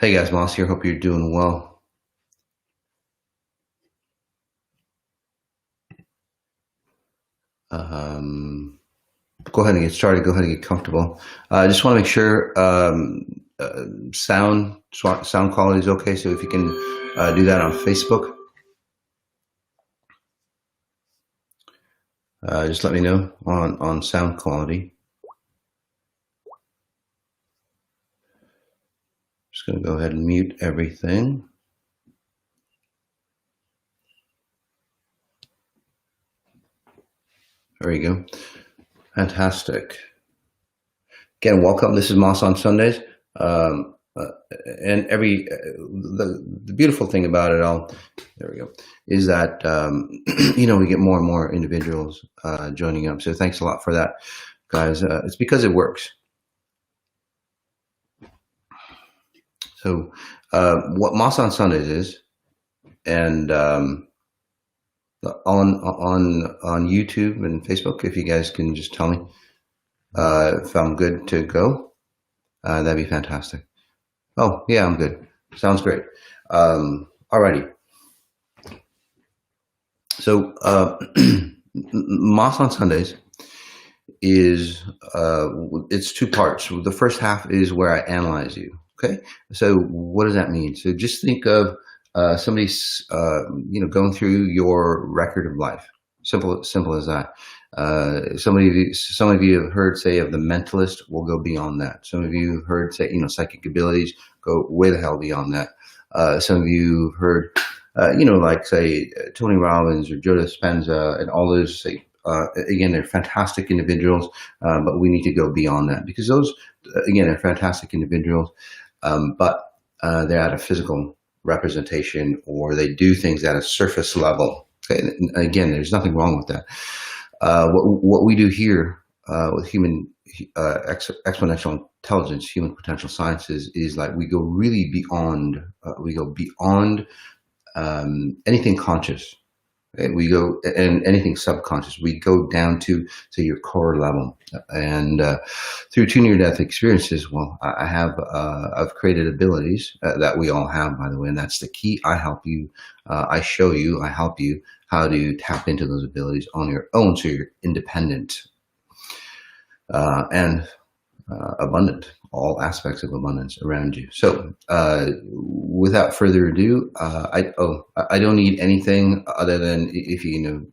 Hey guys, Moss here. Hope you're doing well. Go ahead and get started. Go ahead and get comfortable. I just want to make sure sound quality is okay. So if you can do that on Facebook, just let me know on sound quality. Just going to go ahead and mute everything. There you go. Fantastic. Again, welcome. This is Moss on Sundays. And the beautiful thing about it all, there we go, is that, we get more and more individuals joining up. So thanks a lot for that, guys. It's because it works. So what Moss on Sundays is, and on YouTube and Facebook, if you guys can just tell me if I'm good to go, that'd be fantastic. Oh yeah, I'm good. Sounds great. Alrighty. So Moss on Sundays is it's two parts. The first half is where I analyze you. Okay. So what does that mean? So just think of somebody's going through your record of life. Simple as that. Some of you have heard say of the mentalist. We'll go beyond that. Some of you have heard say psychic abilities. Go way the hell beyond that. Some of you have heard like say Tony Robbins or Joe Dispenza and all those say again, they're fantastic individuals, but we need to go beyond that because those again are fantastic individuals, but they're at a physical representation or they do things at a surface level. Okay, and again, there's nothing wrong with that. What we do here with human exponential intelligence, human potential sciences, is like we go really beyond. We go beyond anything conscious. Okay? We go and anything subconscious. We go down to your core level, and through 2 near-death experiences. Well, I've created abilities that we all have, by the way, and that's the key. I help you. I show you. I help you how to tap into those abilities on your own, so you're independent and abundant, all aspects of abundance around you. So without further ado, I don't need anything other than if you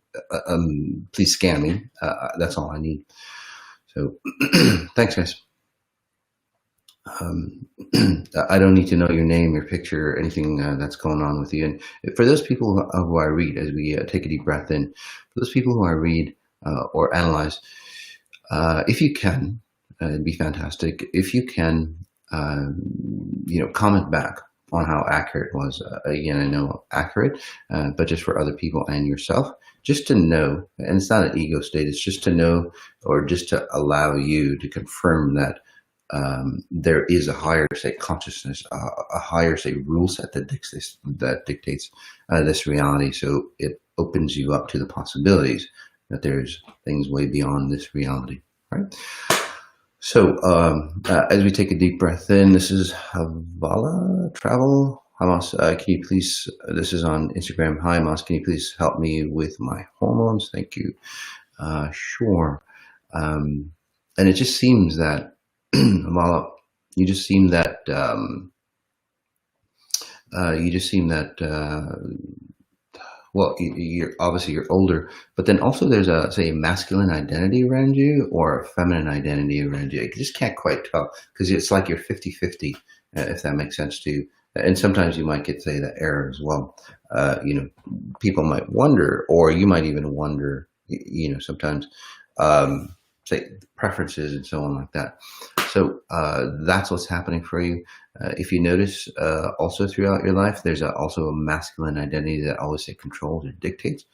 please scan me. That's all I need. So thanks, guys. I don't need to know your name, your picture, or anything that's going on with you. And for those people who I read, as we take a deep breath in, for those people who I read or analyze, if you can, it'd be fantastic. If you can, comment back on how accurate it was. Again, I know accurate, but just for other people and yourself, just to know, and it's not an ego state, it's just to know, or just to allow you to confirm that there is a higher, say, consciousness, a higher, say, rule set that dictates this reality. So it opens you up to the possibilities that there's things way beyond this reality, right? So as we take a deep breath in, this is Havala Travel. Hi, Mas, can you please, this is on Instagram. Hi, Mas, can you please help me with my hormones? Thank you. Sure. And it just seems that, Havala, you just seem that, well, you're obviously you're older, but then also there's a, say, a masculine identity around you or a feminine identity around you. You just can't quite tell because it's like you're 50-50, if that makes sense to you. And sometimes you might get, say, the error as well. People might wonder, or you might even wonder, sometimes, say, preferences and so on like that. So that's what's happening for you. If you notice, also throughout your life, there's also a masculine identity that always, say, controls or dictates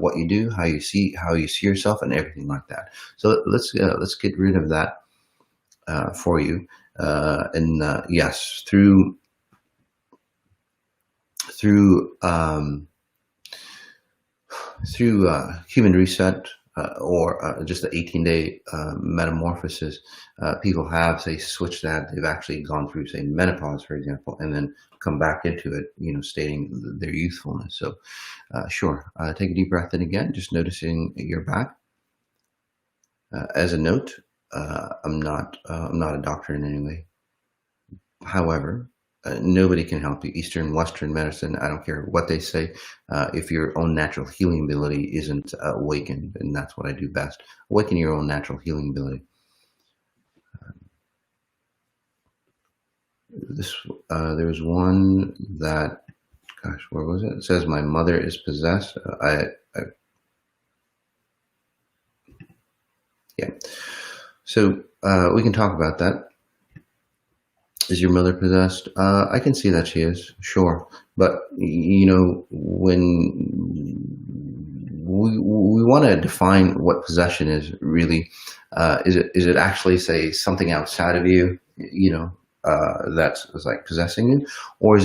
what you do, how you see yourself, and everything like that. So let's get rid of that for you. And yes, through human reset, or just the 18-day metamorphosis. People have, say, switched that. They've actually gone through, say, menopause, for example, and then come back into it, stating their youthfulness. So sure, take a deep breath in again, just noticing your back. As a note, I'm not a doctor in any way. However, nobody can help you. Eastern, Western medicine, I don't care what they say. If your own natural healing ability isn't awakened, and that's what I do best. Awaken your own natural healing ability. There was one that, gosh, where was it? It says my mother is possessed. Yeah. So we can talk about that. Is your mother possessed? I can see that she is, sure. But, when we want to define what possession is, really, is it actually, say, something outside of you, that's like possessing you? Or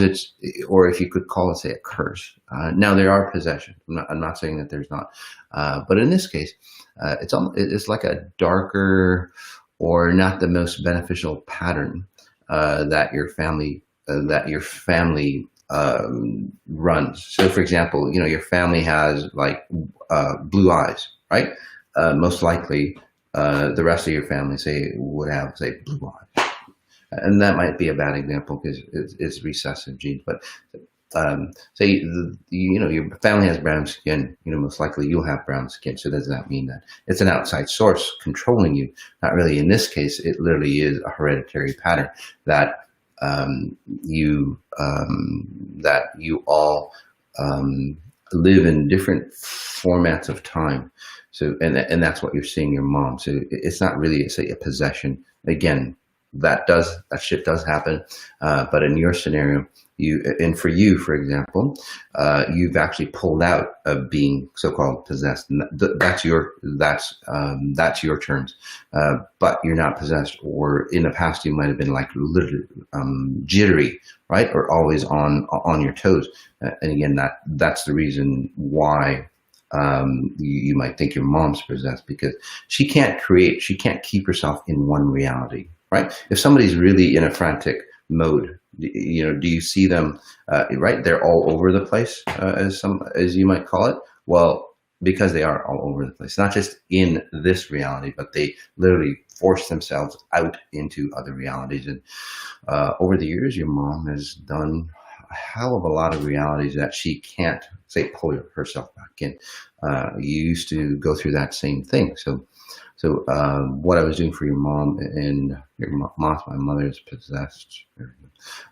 or if you could call it, say, a curse. Now, there are possessions. I'm not saying that there's not. But in this case, it's like a darker or not the most beneficial pattern that your family runs. So, for example, your family has like blue eyes, right? Most likely, the rest of your family would have, say, blue eyes, and that might be a bad example because it's recessive genes. But say your family has brown skin, most likely you'll have brown skin. So does that mean that it's an outside source controlling you? Not really. In this case, it literally is a hereditary pattern that you all live in different formats of time. So and that's what you're seeing your mom. So it's not really, say, a possession. Again, that shit does happen. But in your scenario, for you, for example, you've actually pulled out of being so-called possessed. And that's your terms. But you're not possessed. Or in the past, you might have been like literally jittery, right? Or always on your toes. And again, that's the reason why you might think your mom's possessed, because she can't keep herself in one reality, right? If somebody's really in a frantic mode, do you see them, right? They're all over the place, as you might call it. Well, because they are all over the place, not just in this reality, but they literally force themselves out into other realities. And over the years, your mom has done a hell of a lot of realities that she can't, say, pull herself back in. You used to go through that same thing. So what I was doing for your mom, and my mother is possessed,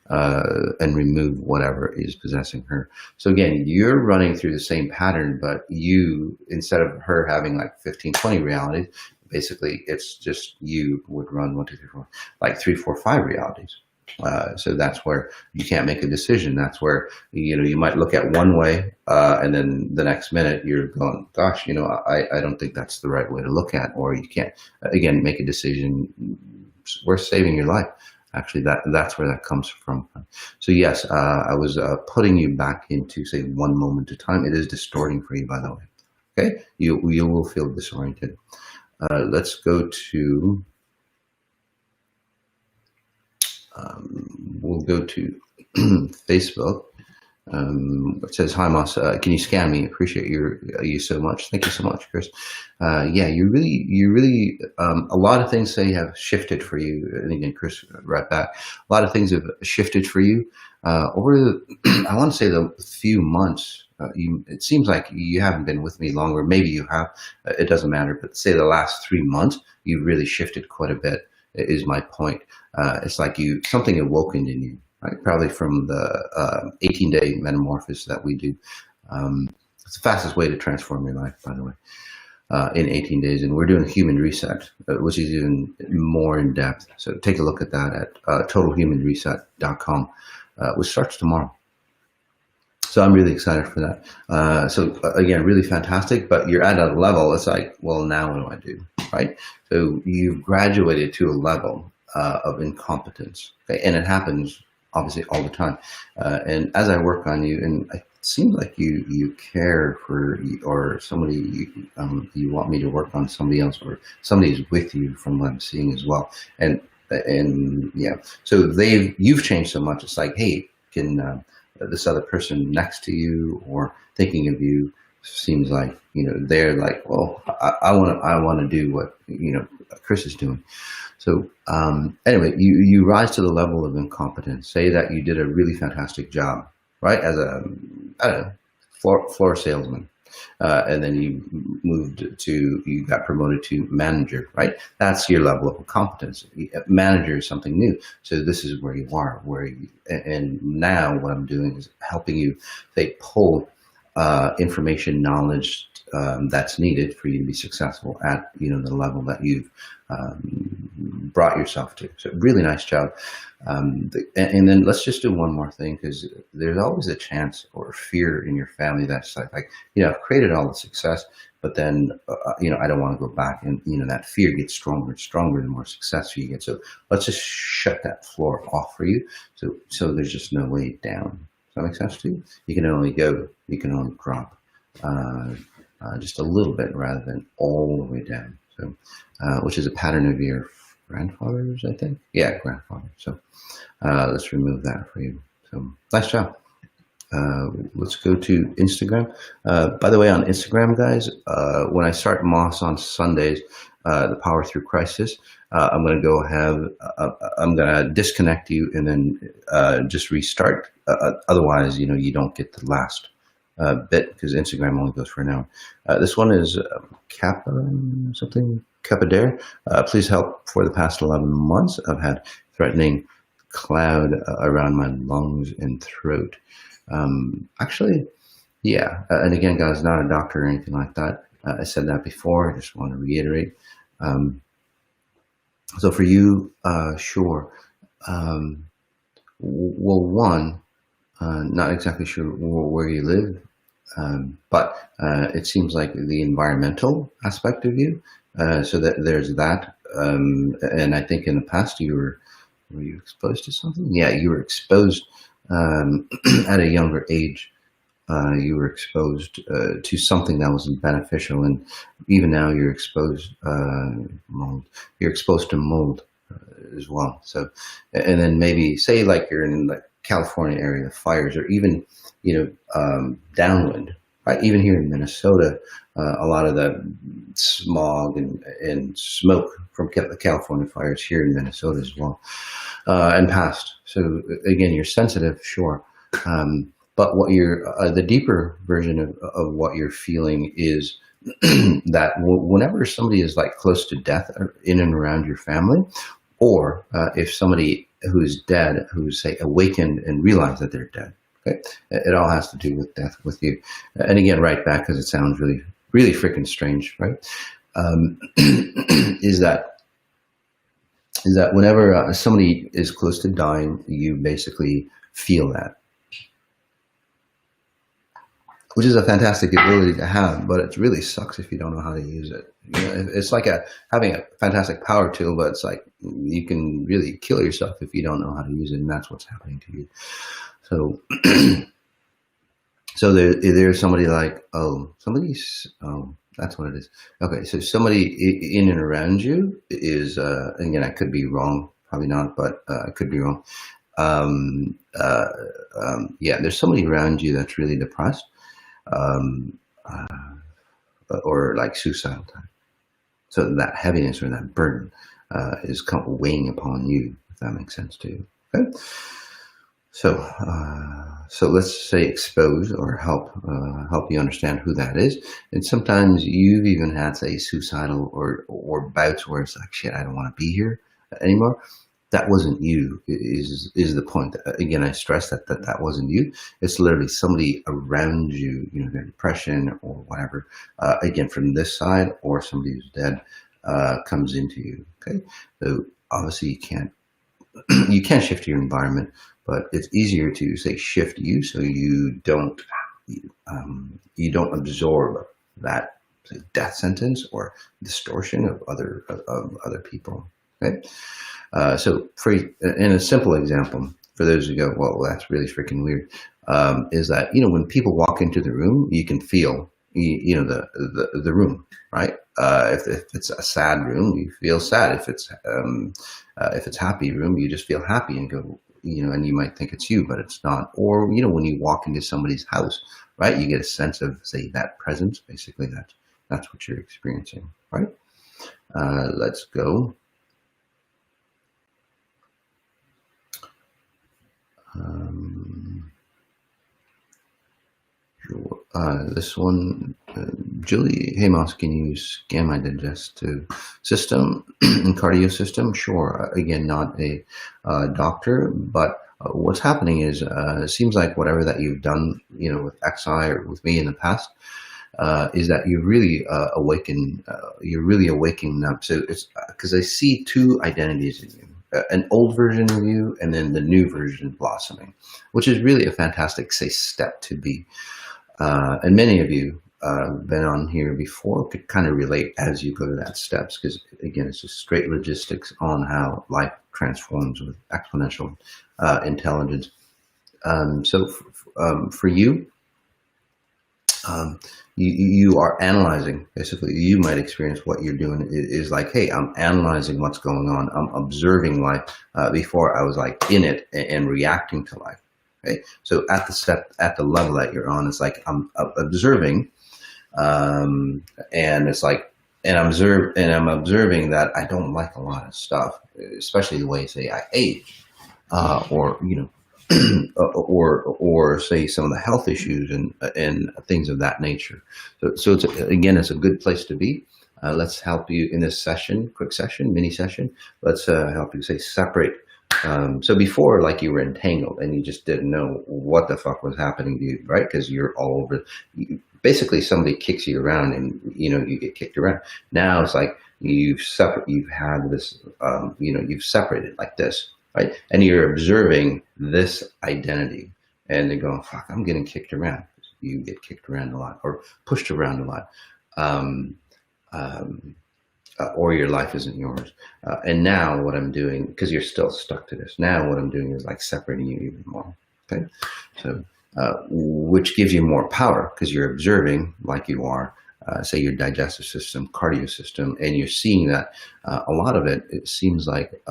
and remove whatever is possessing her. So again, you're running through the same pattern, but you, instead of her having like 15, 20 realities, basically it's just you would run 1, 2, 3, 4, like 3, 4, 5 realities. So that's where you can't make a decision. That's where, you might look at one way, and then the next minute you're going, gosh, I don't think that's the right way to look at, or you can't, again, make a decision worth saving your life. Actually, that's where that comes from. So yes, I was putting you back into, say, one moment at a time. It is distorting for you, by the way. Okay, you will feel disoriented. Let's go to. We'll go to Facebook. It says, hi, Moss, can you scan me? Appreciate you so much. Thank you so much, Chris. Yeah, you really, a lot of things have shifted for you. And again, Chris, right back. A lot of things have shifted for you over I want to say the few months. It seems like you haven't been with me longer. Maybe you have. It doesn't matter. But say the last 3 months, you really shifted quite a bit, is my point. It's like something awoken in you. Right? Probably from the 18-day metamorphosis that we do. It's the fastest way to transform your life, by the way, in 18 days. And we're doing human reset, which is even more in depth. So take a look at that at totalhumanreset.com, which starts tomorrow. So I'm really excited for that. So again, really fantastic, but you're at a level, it's like, well, now what do I do, right? So you've graduated to a level of incompetence, okay? And it happens obviously all the time. And as I work on you, and seems like you care for, or somebody, you want me to work on somebody else, or somebody's with you from what I'm seeing as well. And yeah, so you've changed so much. It's like, hey, can this other person next to you or thinking of you, seems like, they're like, well, I want to do what Chris is doing. So anyway, you rise to the level of incompetence. Say that you did a really fantastic job, right? As a, I don't know, floor salesman. And then you got promoted to manager, right? That's your level of competence. Manager is something new. So this is where you are, and now what I'm doing is helping you, say, pull information, knowledge that's needed for you to be successful at the level that you've brought yourself to. So really nice job. And then let's just do one more thing, because there's always a chance or fear in your family that's like I've created all the success, but then I don't want to go back, and that fear gets stronger and stronger the more success you get. So let's just shut that floor off for you. So there's just no way down. Does that make sense to you? You can only drop just a little bit rather than all the way down. So, which is a pattern of your grandfather's, I think. Yeah, grandfather. So let's remove that for you. So nice job. Let's go to Instagram. By the way, on Instagram, guys, when I start Moss on Sundays, the Power Through Crisis, I'm going to I'm going to disconnect you and then just restart. Otherwise, you don't get the last bit, because Instagram only goes for an hour. This one is Capadare. Please help. For the past 11 months, I've had threatening cloud around my lungs and throat. Actually, yeah. And again, guys, not a doctor or anything like that. I said that before. I just want to reiterate. So for you, sure. Well, one, not exactly sure where you live, but it seems like the environmental aspect of you. So that there's that. And I think in the past were you exposed to something? Yeah, you were exposed at a younger age. You were exposed to something that wasn't beneficial, and even now you're exposed mold. You're exposed to mold as well. So, and then maybe say like you're in the California area, the fires, or even downwind. Right, even here in Minnesota, a lot of the smog and smoke from the California fires here in Minnesota as well, and past. So again, you're sensitive, sure. But what the deeper version of what you're feeling is that whenever somebody is like close to death in and around your family, or if somebody who's dead, who's say awakened and realized that they're dead, okay, it all has to do with death with you. And again, right back, because it sounds really, really freaking strange, right? Is that whenever somebody is close to dying, you basically feel that. Which is a fantastic ability to have, but it really sucks if you don't know how to use it. It's like having a fantastic power tool, but it's like you can really kill yourself if you don't know how to use it, and that's what's happening to you. So, so there's somebody like, that's what it is. Okay, so somebody in and around you is, again, I could be wrong, probably not, but I could be wrong. Yeah, there's somebody around you that's really depressed. Or like suicidal type. So that heaviness or that burden is weighing upon you, if that makes sense to you. Okay. So let's say expose or help you understand who that is. And sometimes you've even had, say, suicidal or bouts where it's like, shit, I don't want to be here anymore. That wasn't you, is the point. Again, I stress that wasn't you. It's literally somebody around you, their depression or whatever, again, from this side, or somebody who's dead, comes into you, okay? So obviously you can't shift your environment, but it's easier to, say, shift you so you don't absorb that, say, death sentence or distortion of other people, okay? So in a simple example, for those who go, well, that's really freaking weird, is that, when people walk into the room, you can feel, the room, right? If it's a sad room, you feel sad. If it's happy room, you just feel happy and go, and you might think it's you, but it's not. Or, when you walk into somebody's house, right, you get a sense of, say, that presence. Basically, that's what you're experiencing, right? Let's go. This one, Julie, hey Moss, can you scan my digestive system and cardio system? Sure. Again, not a doctor, but what's happening is it seems like whatever that you've done, with XI or with me in the past, is that you really awaken. You're really awakening up. So it's because I see two identities in you. An old version of you and then the new version blossoming, which is really a fantastic, say, step to be. And many of you been on here before could kind of relate as you go to that steps, because again, it's just straight logistics on how life transforms with exponential intelligence. So for you, you are analyzing. Basically, you might experience what you're doing is like, hey, I'm analyzing what's going on. I'm observing life. Before I was like in it and reacting to life. Okay, so at the level that you're on, it's like I'm observing, and it's like, and I'm observing that I don't like a lot of stuff, especially the way, say, I age, or or say some of the health issues and things of that nature. So it's a good place to be. Let's help you in this session, quick session, mini session. Let's help you, say, separate. So before, like, you were entangled and you just didn't know what the fuck was happening to you, right? Because you're all over. Basically, somebody kicks you around and, you get kicked around. Now it's like you've had this, you've separated like this, right? And you're observing this identity and they're going, fuck, I'm getting kicked around. You get kicked around a lot or pushed around a lot. Or your life isn't yours. And now what I'm doing, because you're still stuck to this, now what I'm doing is like separating you even more. Okay, so which gives you more power because you're observing like you are, say, your digestive system, cardio system, and you're seeing that a lot of it seems like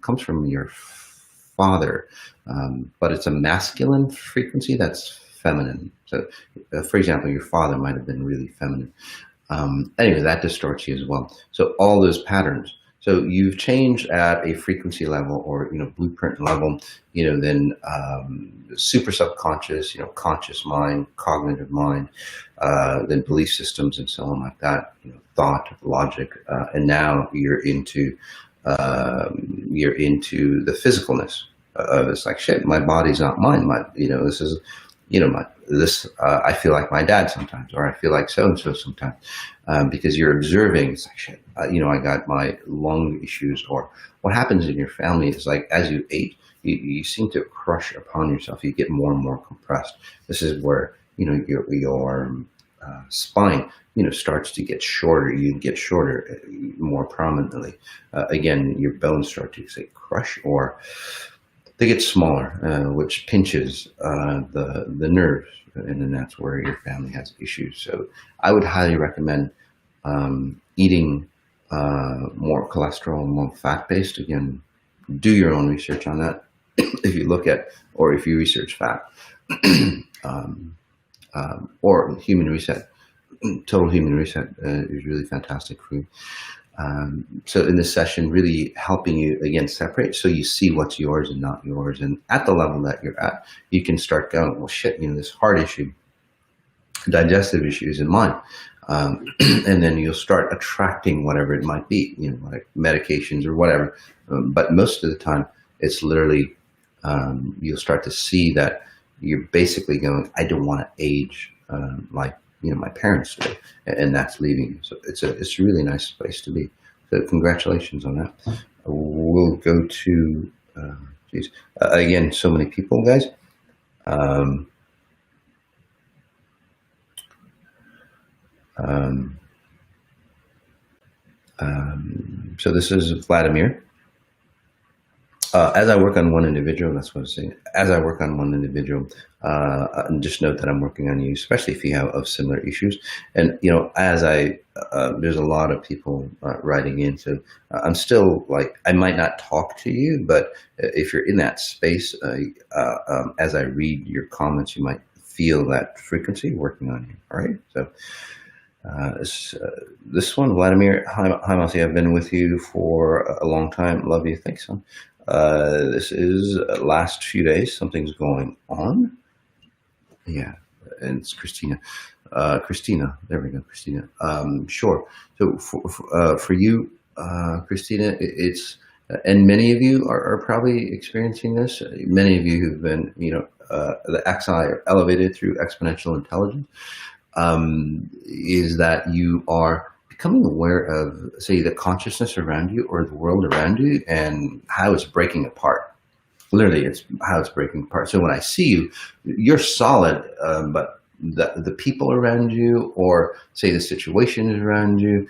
comes from your father, but it's a masculine frequency that's feminine. So, for example, your father might have been really feminine. Anyway, that distorts you as well. So all those patterns. So you've changed at a frequency level or, blueprint level, then super subconscious, conscious mind, cognitive mind, then belief systems and so on like that, thought, logic, and now you're into the physicalness. It's like, shit, my body's not mine. This is, I feel like my dad sometimes, or I feel like so-and-so sometimes, because you're observing. It's like, shit, I got my lung issues, or what happens in your family is like, as you age, you seem to crush upon yourself. You get more and more compressed. This is where, your spine, starts to get shorter. You get shorter more prominently. Again, your bones start to, say, crush, or they get smaller, which pinches the nerves, and then that's where your family has issues. So I would highly recommend eating more cholesterol, more fat-based. Again, do your own research on that. If you look at, or if you research fat, or human reset, total human reset is really fantastic for you. So in this session, really helping you, again, separate so you see what's yours and not yours. And at the level that you're at, you can start going, well, shit, this heart issue, digestive issues in mine. And then you'll start attracting whatever it might be, like medications or whatever. But most of the time, it's literally, you'll start to see that you're basically going, I don't want to age like, my parents did, and that's leaving you. So it's a really nice place to be. So congratulations on that. We'll go to, again, so many people, guys. So this is Vladimir. As I work on one individual, that's what I was saying. As I work on one individual, and just note that I'm working on you, especially if you have of similar issues. And as there's a lot of people writing in, so I'm still like I might not talk to you, but if you're in that space, as I read your comments, you might feel that frequency working on you. All right, so. This one, Vladimir. Hi, Masati. I've been with you for a long time. Love you. Thanks, son. This is last few days. Something's going on. Yeah, and it's Christina. Christina. There we go, Christina. Sure. So for you, Christina, it's and many of you are probably experiencing this. Many of you who've been, the XI are elevated through exponential intelligence. Is that you are becoming aware of, say, the consciousness around you or the world around you and how it's breaking apart. Literally, it's how it's breaking apart. So when I see you, you're solid, but the people around you, or say the situations around you,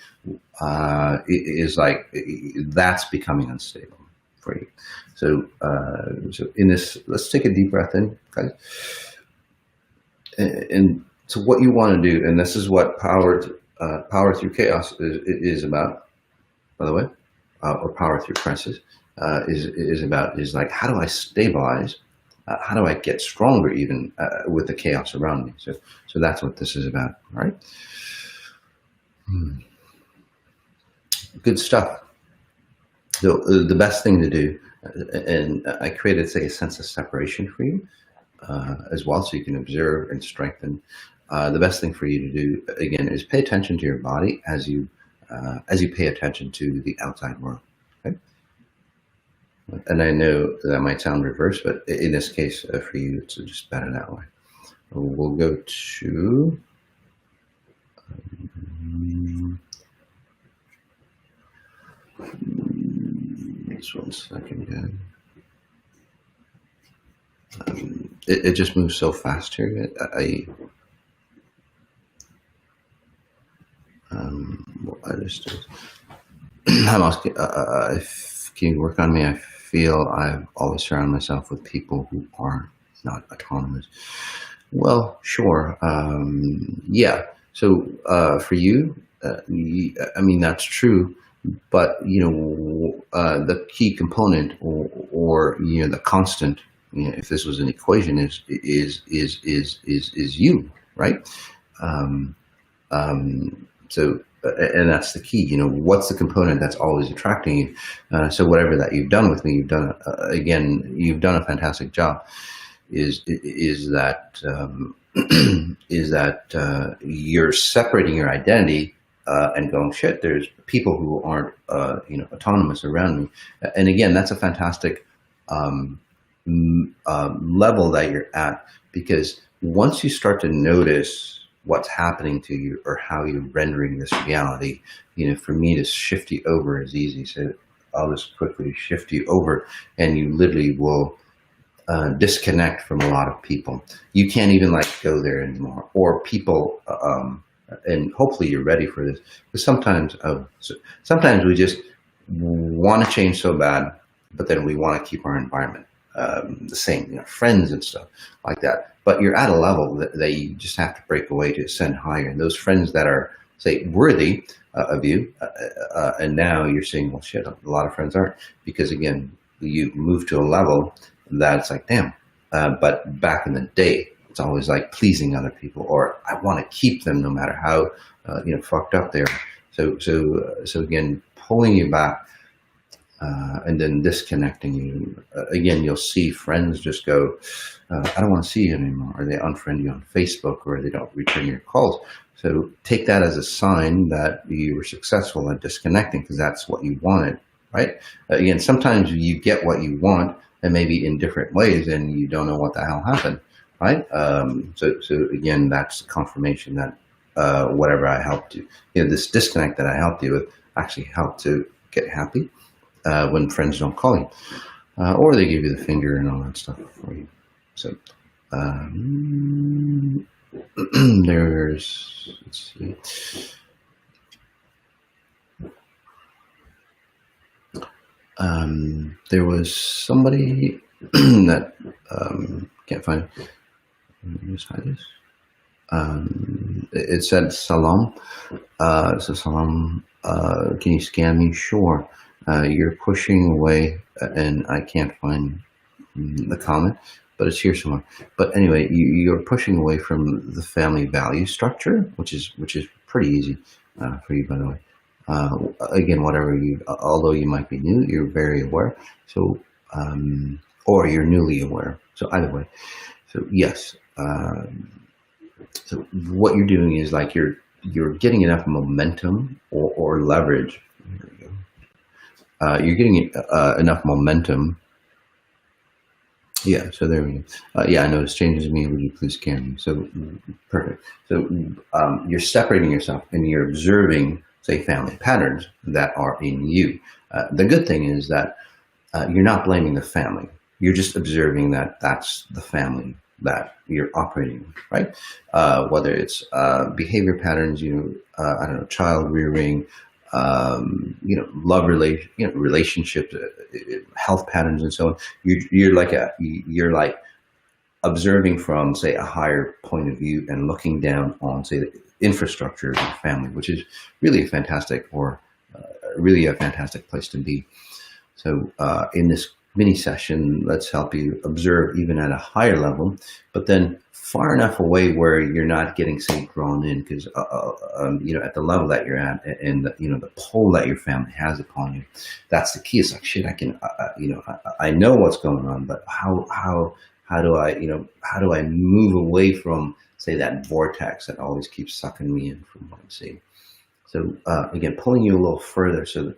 is like that's becoming unstable for you. So, so in this, let's take a deep breath in, guys, and so what you want to do, and this is what power through chaos is about, by the way, or power through crisis is about, is like, how do I stabilize? How do I get stronger even with the chaos around me? So that's what this is about, all right? Good stuff. So the best thing to do, and I created, say, a sense of separation for you as well, so you can observe and strengthen. The best thing for you to do, again, is pay attention to your body as you pay attention to the outside world. Okay? And I know that might sound reverse, but in this case, for you, it's just better that way. We'll go to just 1 second, guys. It just moves so fast here. I just I'm asking, can you work on me? I feel I've always surrounded myself with people who are not autonomous. Well, sure. Yeah. So for you, I mean, that's true. But the key component, or the constant, if this was an equation, is you, right? So, and that's the key. What's the component that's always attracting you? So whatever that you've done with me, you've done again. You've done a fantastic job. Is that is that you're separating your identity and going, shit, there's people who aren't autonomous around me, and again, that's a fantastic level that you're at, because once you start to notice what's happening to you or how you're rendering this reality, for me to shift you over is easy. So I'll just quickly shift you over, and you literally will disconnect from a lot of people. You can't even go there anymore, or people, and hopefully you're ready for this, because sometimes we just want to change so bad, but then we want to keep our environment the same, friends and stuff like that. But you're at a level that you just have to break away to ascend higher. And those friends that are, say, worthy of you, and now you're saying, well, shit, a lot of friends aren't, because again, you move to a level that it's like, damn. But back in the day, it's always like pleasing other people, or I want to keep them no matter how fucked up they are. So again, pulling you back. And then disconnecting you. Again, you'll see friends just go, I don't want to see you anymore, or they unfriend you on Facebook, or they don't return your calls. So take that as a sign that you were successful at disconnecting, because that's what you wanted, right? Again, sometimes you get what you want, and maybe in different ways, and you don't know what the hell happened, right? So again, that's the confirmation that whatever I helped you, this disconnect that I helped you with actually helped to get happy. When friends don't call you, or they give you the finger and all that stuff for you. So there's, let's see. There was somebody that can't find it. Let me just hide this. It said salam. So salam. Can you scan me? Sure. You're pushing away, and I can't find the comment, but it's here somewhere. But anyway, you're pushing away from the family value structure, which is pretty easy for you, by the way. Again, whatever you, although you might be new, you're very aware. So, or you're newly aware. So either way. So yes. So what you're doing is like you're getting enough momentum or leverage. Here we go. You're getting enough momentum. Yeah, so there we go. Yeah, I noticed changes me. Would you please scan me? So perfect. So you're separating yourself and you're observing, say, family patterns that are in you. The good thing is that you're not blaming the family. You're just observing that that's the family that you're operating with, right? Whether it's behavior patterns, I don't know, child rearing, love relationships, health patterns, and so on. You're like observing from, say, a higher point of view and looking down on, say, the infrastructure of your family, which is really a fantastic place to be. So in this mini session, let's help you observe even at a higher level, but then far enough away where you're not getting, say, drawn in, because at the level that you're at and the pull that your family has upon you, that's the key. It's like, shit, I can I know what's going on, but how do I move away from, say, that vortex that always keeps sucking me in from what I'm seeing? So again, pulling you a little further. So,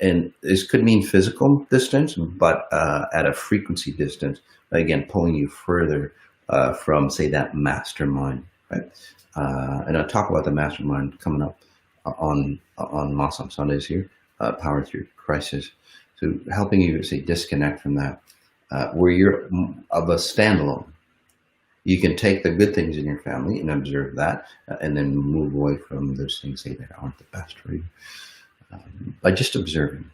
and this could mean physical distance, but at a frequency distance, again, pulling you further from, say, that mastermind, right? And I'll talk about the mastermind coming up on Masam Sundays here, Power Through Crisis. So helping you, say, disconnect from that, where you're of a standalone. You can take the good things in your family and observe that, and then move away from those things, say, that aren't the best for you. By just observing.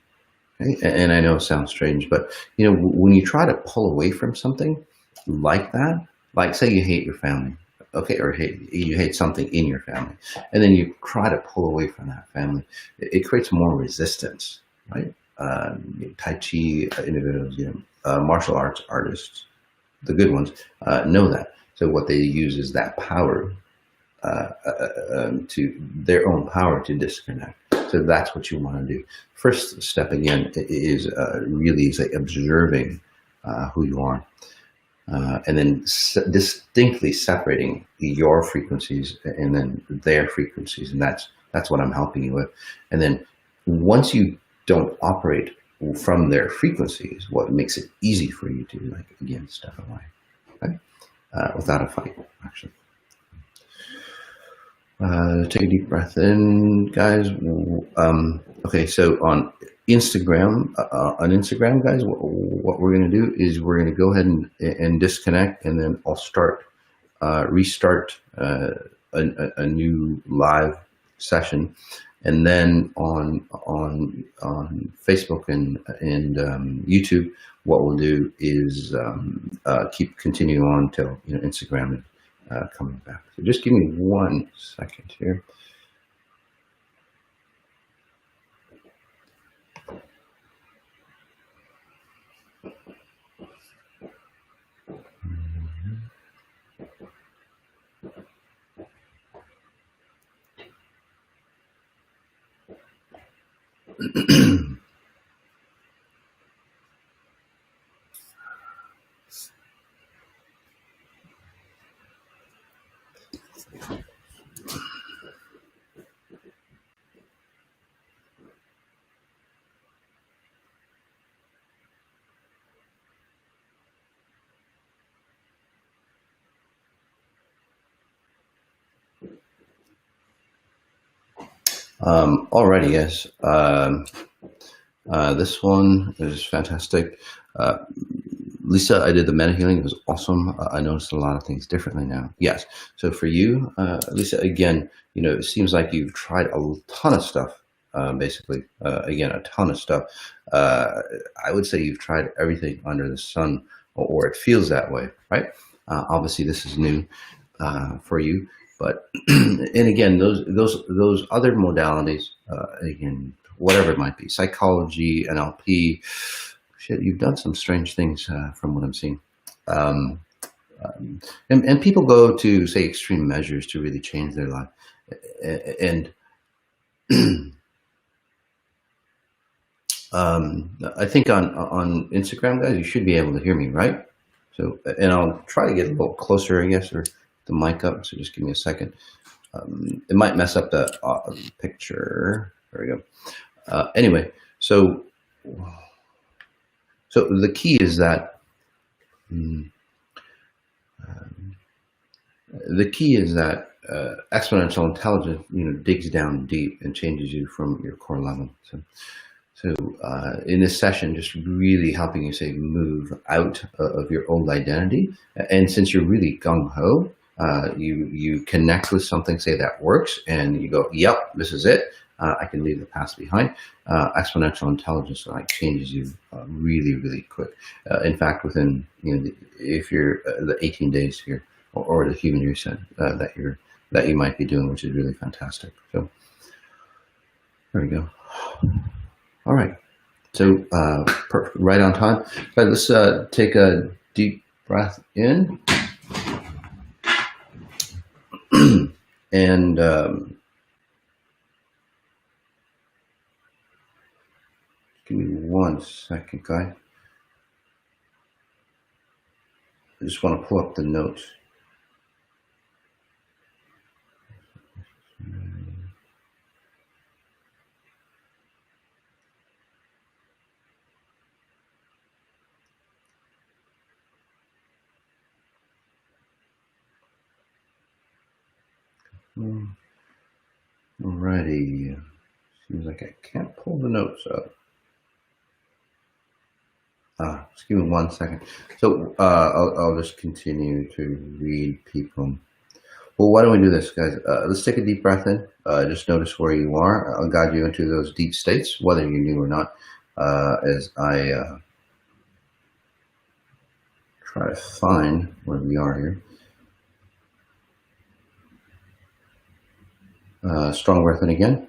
Okay? And I know it sounds strange, but when you try to pull away from something like that, like say you hate your family, okay, or you hate something in your family, and then you try to pull away from that family, it creates more resistance, right? Tai Chi individuals, martial arts artists, the good ones, know that. So what they use is that power, to their own power to disconnect. So that's what you want to do. First step, again, is really, say, observing who you are, and then distinctly separating your frequencies and then their frequencies, and that's what I'm helping you with. And then once you don't operate from their frequencies, what makes it easy for you to, like, again, step away, okay? Without a fight, actually. Take a deep breath in, guys. Okay, so on Instagram, guys, what we're going to do is we're going to go ahead and disconnect, and then I'll restart a new live session, and then on Facebook and YouTube, what we'll do is continue on till Instagram coming back. So just give me 1 second here. Alrighty, yes. This one is fantastic. Lisa, I did the Medihealing. It was awesome. I noticed a lot of things differently now. Yes. So for you, Lisa, again, it seems like you've tried a ton of stuff basically. Again, a ton of stuff. I would say you've tried everything under the sun, or it feels that way, right? Obviously, this is new for you, but and again, those other modalities, again, whatever it might be, psychology, NLP, shit, you've done some strange things from what I'm seeing. And people go to, say, extreme measures to really change their life. And I think on Instagram, guys, you should be able to hear me, right? So, and I'll try to get a little closer, I guess, or the mic up. So just give me a second. It might mess up the picture. There we go. Anyway, so the key is that exponential intelligence, digs down deep and changes you from your core level. So in this session, just really helping you, say, move out of your old identity. And since you're really gung-ho, you connect with something, say, that works, and you go, yep, this is it. I can leave the past behind. Exponential intelligence changes you really, really quick. In fact, within, if you're the 18 days here, or the human reset that you might be doing, which is really fantastic. So there we go. All right, so perfect, right on time. Right, let's take a deep breath in, and give me 1 second, guys. I just want to pull up the notes. Alrighty, seems like I can't pull the notes up. Just give me 1 second. So I'll just continue to read people. Well, why don't we do this, guys? Let's take a deep breath in. Just notice where you are. I'll guide you into those deep states, whether you knew or not, as I try to find where we are here. Strong breath in again.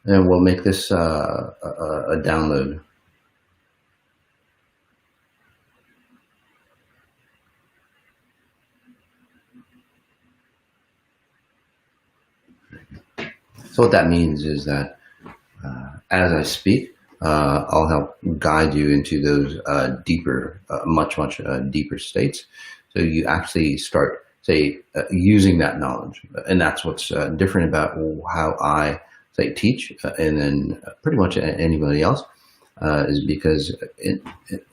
And we'll make this a download. So what that means is that as I speak, I'll help guide you into those deeper, much deeper states. So you actually start, say, using that knowledge. And that's what's different about how I, say, teach, and then pretty much anybody else, is because,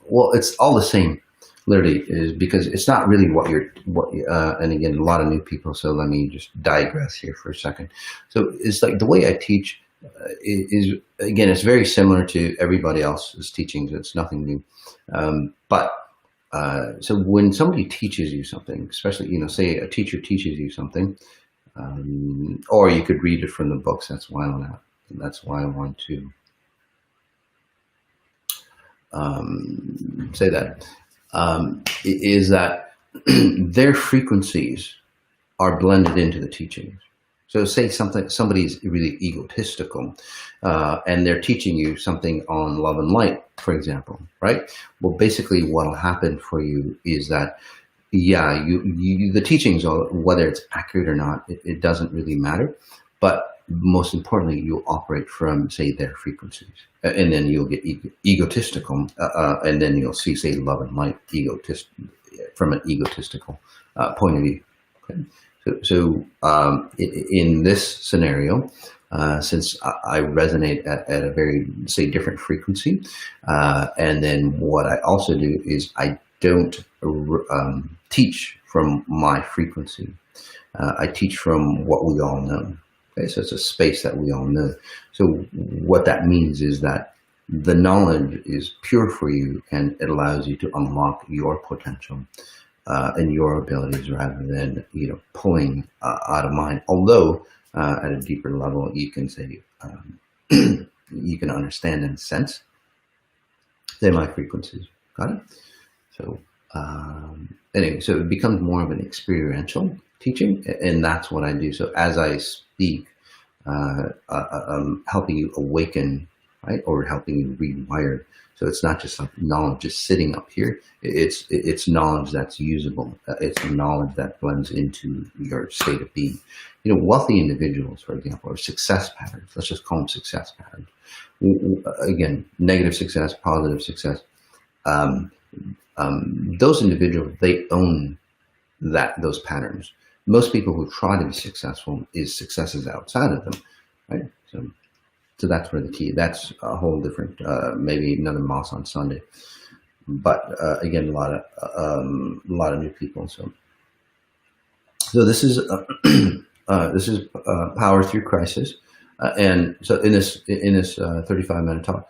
well, it's all the same, literally, is because it's not really and again, a lot of new people, so let me just digress here for a second. So it's like the way I teach is, again, it's very similar to everybody else's teachings. It's nothing new. So when somebody teaches you something, especially, say a teacher teaches you something, or you could read it from the books. That's why I want to say that, is that their frequencies are blended into the teachings. So say somebody's really egotistical, and they're teaching you something on love and light, for example, right? Well, basically what'll happen for you is that, yeah, the teachings, whether it's accurate or not, it doesn't really matter. But most importantly, you'll operate from, say, their frequencies, and then you'll get egotistical, and then you'll see, say, love and light from an egotistical point of view. Okay? So in this scenario, since I resonate at a very, say, different frequency, and then what I also do is I don't teach from my frequency. I teach from what we all know. Okay, so it's a space that we all know. So what that means is that the knowledge is pure for you, and it allows you to unlock your potential. in your abilities rather than, pulling out of mine. Although at a deeper level, you can say, you can understand and sense, say, my frequencies. Got it? So anyway, so it becomes more of an experiential teaching, and that's what I do. So as I speak, I'm helping you awaken, right, or helping you rewire. So it's not just like knowledge just sitting up here. It's knowledge that's usable. It's knowledge that blends into your state of being. Wealthy individuals, for example, or success patterns. Let's just call them success patterns. Again, negative success, positive success. Those individuals, they own those patterns. Most people who try to be successful success is outside of them, right? So that's where the key. That's a whole different, maybe another Moss on Sunday. But again, a lot of new people. So this is Power Through Crisis, and so in this 35-minute talk,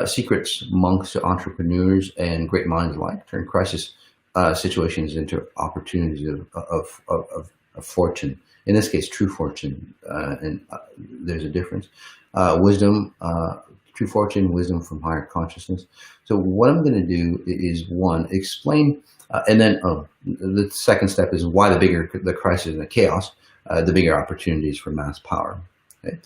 secrets monks to entrepreneurs and great minds alike turn crisis situations into opportunities of fortune. In this case, true fortune, and there's a difference. Wisdom, true fortune, wisdom from higher consciousness. So what I'm going to do is, one, explain, and then the second step is why the bigger the crisis and the chaos, the bigger opportunities for mass power. Okay?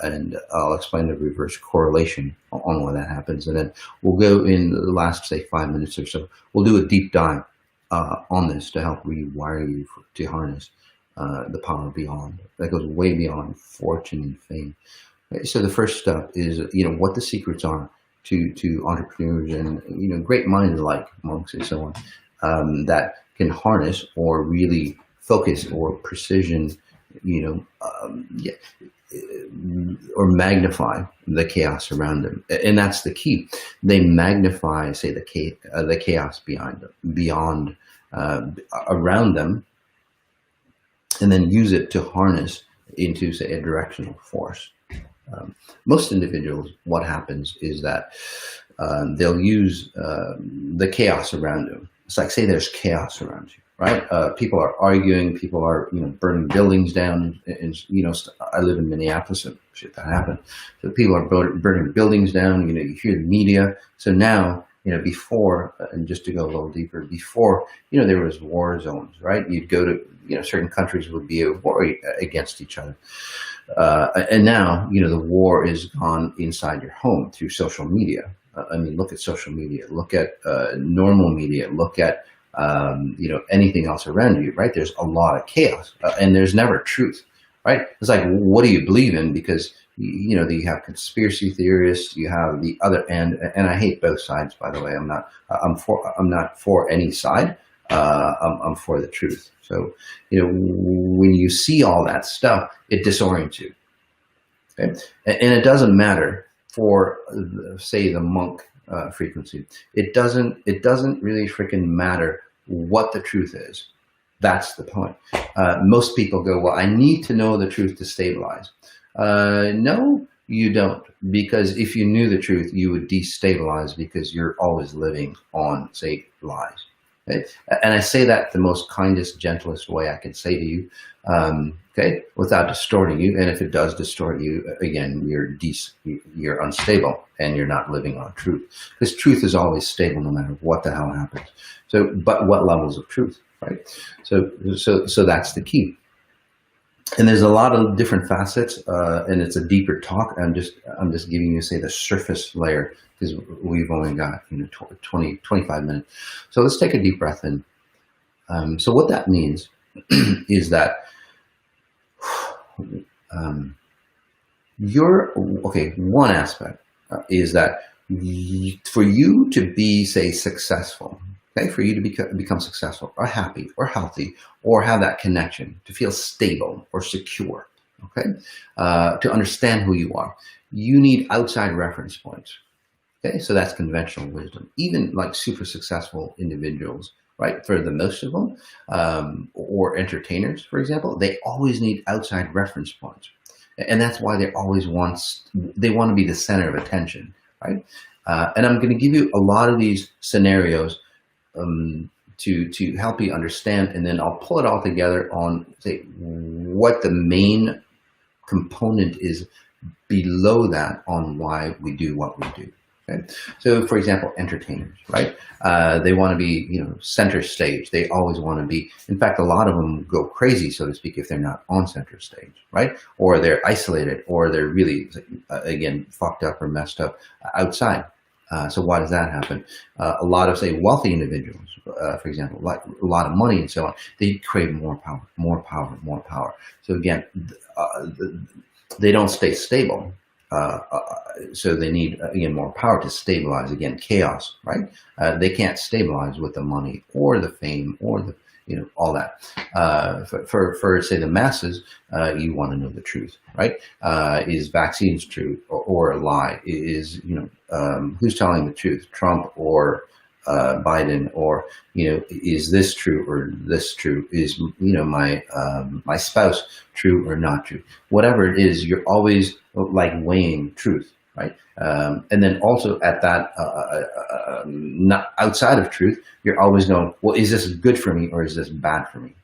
And I'll explain the reverse correlation on why that happens. And then we'll go in the last, say, 5 minutes or so. We'll do a deep dive on this to help rewire you to harness the power beyond. That goes way beyond fortune and fame. Okay? So the first step is, what the secrets are to entrepreneurs and, great minds like monks and so on, that can harness or really focus or precision, or magnify the chaos around them. And that's the key. They magnify, say, the chaos beyond around them, and then use it to harness into, say, a directional force. Most individuals, what happens is that they'll use the chaos around them. It's like, say there's chaos around you, right? People are arguing, people are, burning buildings down, and I live in Minneapolis, and shit that happened. So people are burning buildings down, you hear the media. So now, before, and just to go a little deeper, before, there was war zones, right? You'd go to, certain countries would be at war against each other. And now, the war is gone inside your home through social media. Look at social media, look at normal media, look at, anything else around you, right? There's a lot of chaos, and there's never truth, right? It's like, what do you believe in? Because, you have conspiracy theorists, you have the other end, and I hate both sides, by the way. I'm not for any side. I'm for the truth. So, when you see all that stuff, it disorients you. Okay? And it doesn't matter for, say, the monk frequency. It doesn't really freaking matter what the truth is. That's the point. Most people go, well, I need to know the truth to stabilize. No, you don't. Because if you knew the truth, you would destabilize, because you're always living on, say, lies. Okay? And I say that the most kindest, gentlest way I can say to you, okay, without distorting you. And if it does distort you, again, you're unstable and you're not living on truth. Because truth is always stable no matter what the hell happens. So, but what levels of truth, right? So that's the key. And there's a lot of different facets, and it's a deeper talk. I'm just giving you, say, the surface layer, because we've only got 25 minutes. So let's take a deep breath in. So what that means is that one aspect is that for you to be, say, successful, okay, for you to become successful or happy or healthy or have that connection, to feel stable or secure, okay, to understand who you are, you need outside reference points. Okay, so that's conventional wisdom. Even like super successful individuals, right, for the most of them, or entertainers, for example, they always need outside reference points. And that's why they want to be the center of attention, right? And I'm going to give you a lot of these scenarios to help you understand, and then I'll pull it all together on, say, what the main component is below that on why we do what we do. Okay? So, for example, entertainers, right? They want to be, center stage. They always want to be. In fact, a lot of them go crazy, so to speak, if they're not on center stage, right? Or they're isolated, or they're really, again, fucked up or messed up outside. So why does that happen? A lot of, say, wealthy individuals, for example, like a lot of money and so on, they crave more power, more power, more power. So again, they don't stay stable. So they need, again, more power to stabilize, again, chaos, right? They can't stabilize with the money or the fame or the, all that. For say the masses, you want to know the truth, right? Is vaccines true or a lie? Is, who's telling the truth, Trump or Biden, or, is this true or this true? Is, my spouse true or not true? Whatever it is, you're always like weighing truth, right? And then also at that, not outside of truth, you're always going, well, is this good for me or is this bad for me?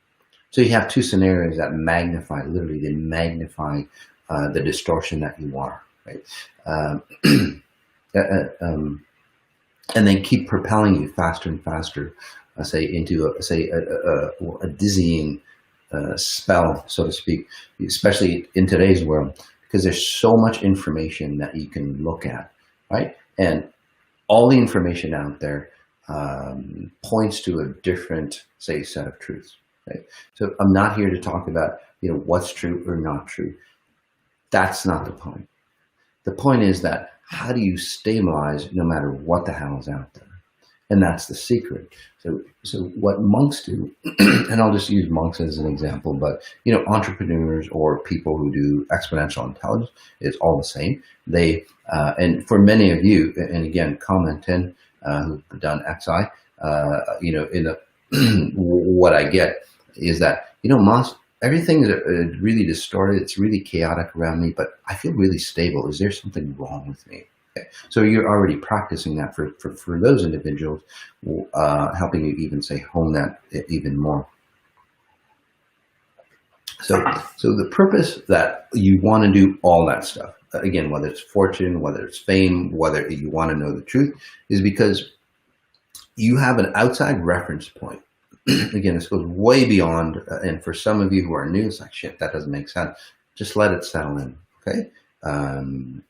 So you have two scenarios that magnify, literally, they magnify the distortion that you are, right? And then keep propelling you faster and faster, say, into a dizzying spell, so to speak, especially in today's world, because there's so much information that you can look at, right? And all the information out there points to a different, say, set of truths, right? So I'm not here to talk about, what's true or not true. That's not the point. The point is that how do you stabilize no matter what the hell is out there? And that's the secret. So what monks do, and I'll just use monks as an example, but, entrepreneurs or people who do exponential intelligence, it's all the same. They, and for many of you, and again, comment in, who've done XI, in the, what I get is that, Mas, everything is really distorted. It's really chaotic around me, but I feel really stable. Is there something wrong with me? Okay. So you're already practicing that for those individuals, helping you even, say, hone that even more. So the purpose that you want to do all that stuff, again, whether it's fortune, whether it's fame, whether you want to know the truth, is because you have an outside reference point. Again, this goes way beyond, and for some of you who are new, it's like, shit, that doesn't make sense. Just let it settle in, okay? And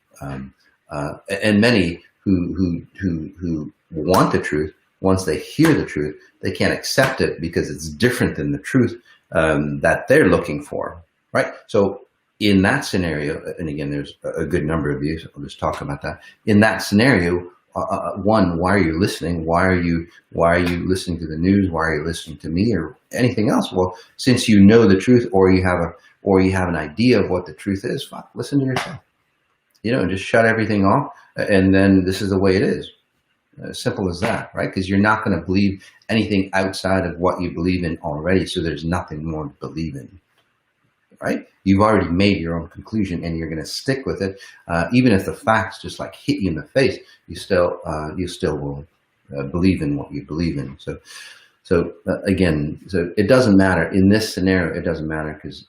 many who want the truth, once they hear the truth, they can't accept it because it's different than the truth that they're looking for, right? So in that scenario, and again, there's a good number of you, so I'll just talk about that. In that scenario, one, why are you listening? Why are you listening to the news? Why are you listening to me or anything else? Well, since you know the truth, or you have an idea of what the truth is, fuck, listen to yourself. Just shut everything off, and then this is the way it is. As simple as that, right? Because you're not going to believe anything outside of what you believe in already, so there's nothing more to believe in, right? You've already made your own conclusion, and you're going to stick with it, even if the facts just like hit you in the face. You still will believe in what you believe in. So again, it doesn't matter in this scenario. It doesn't matter because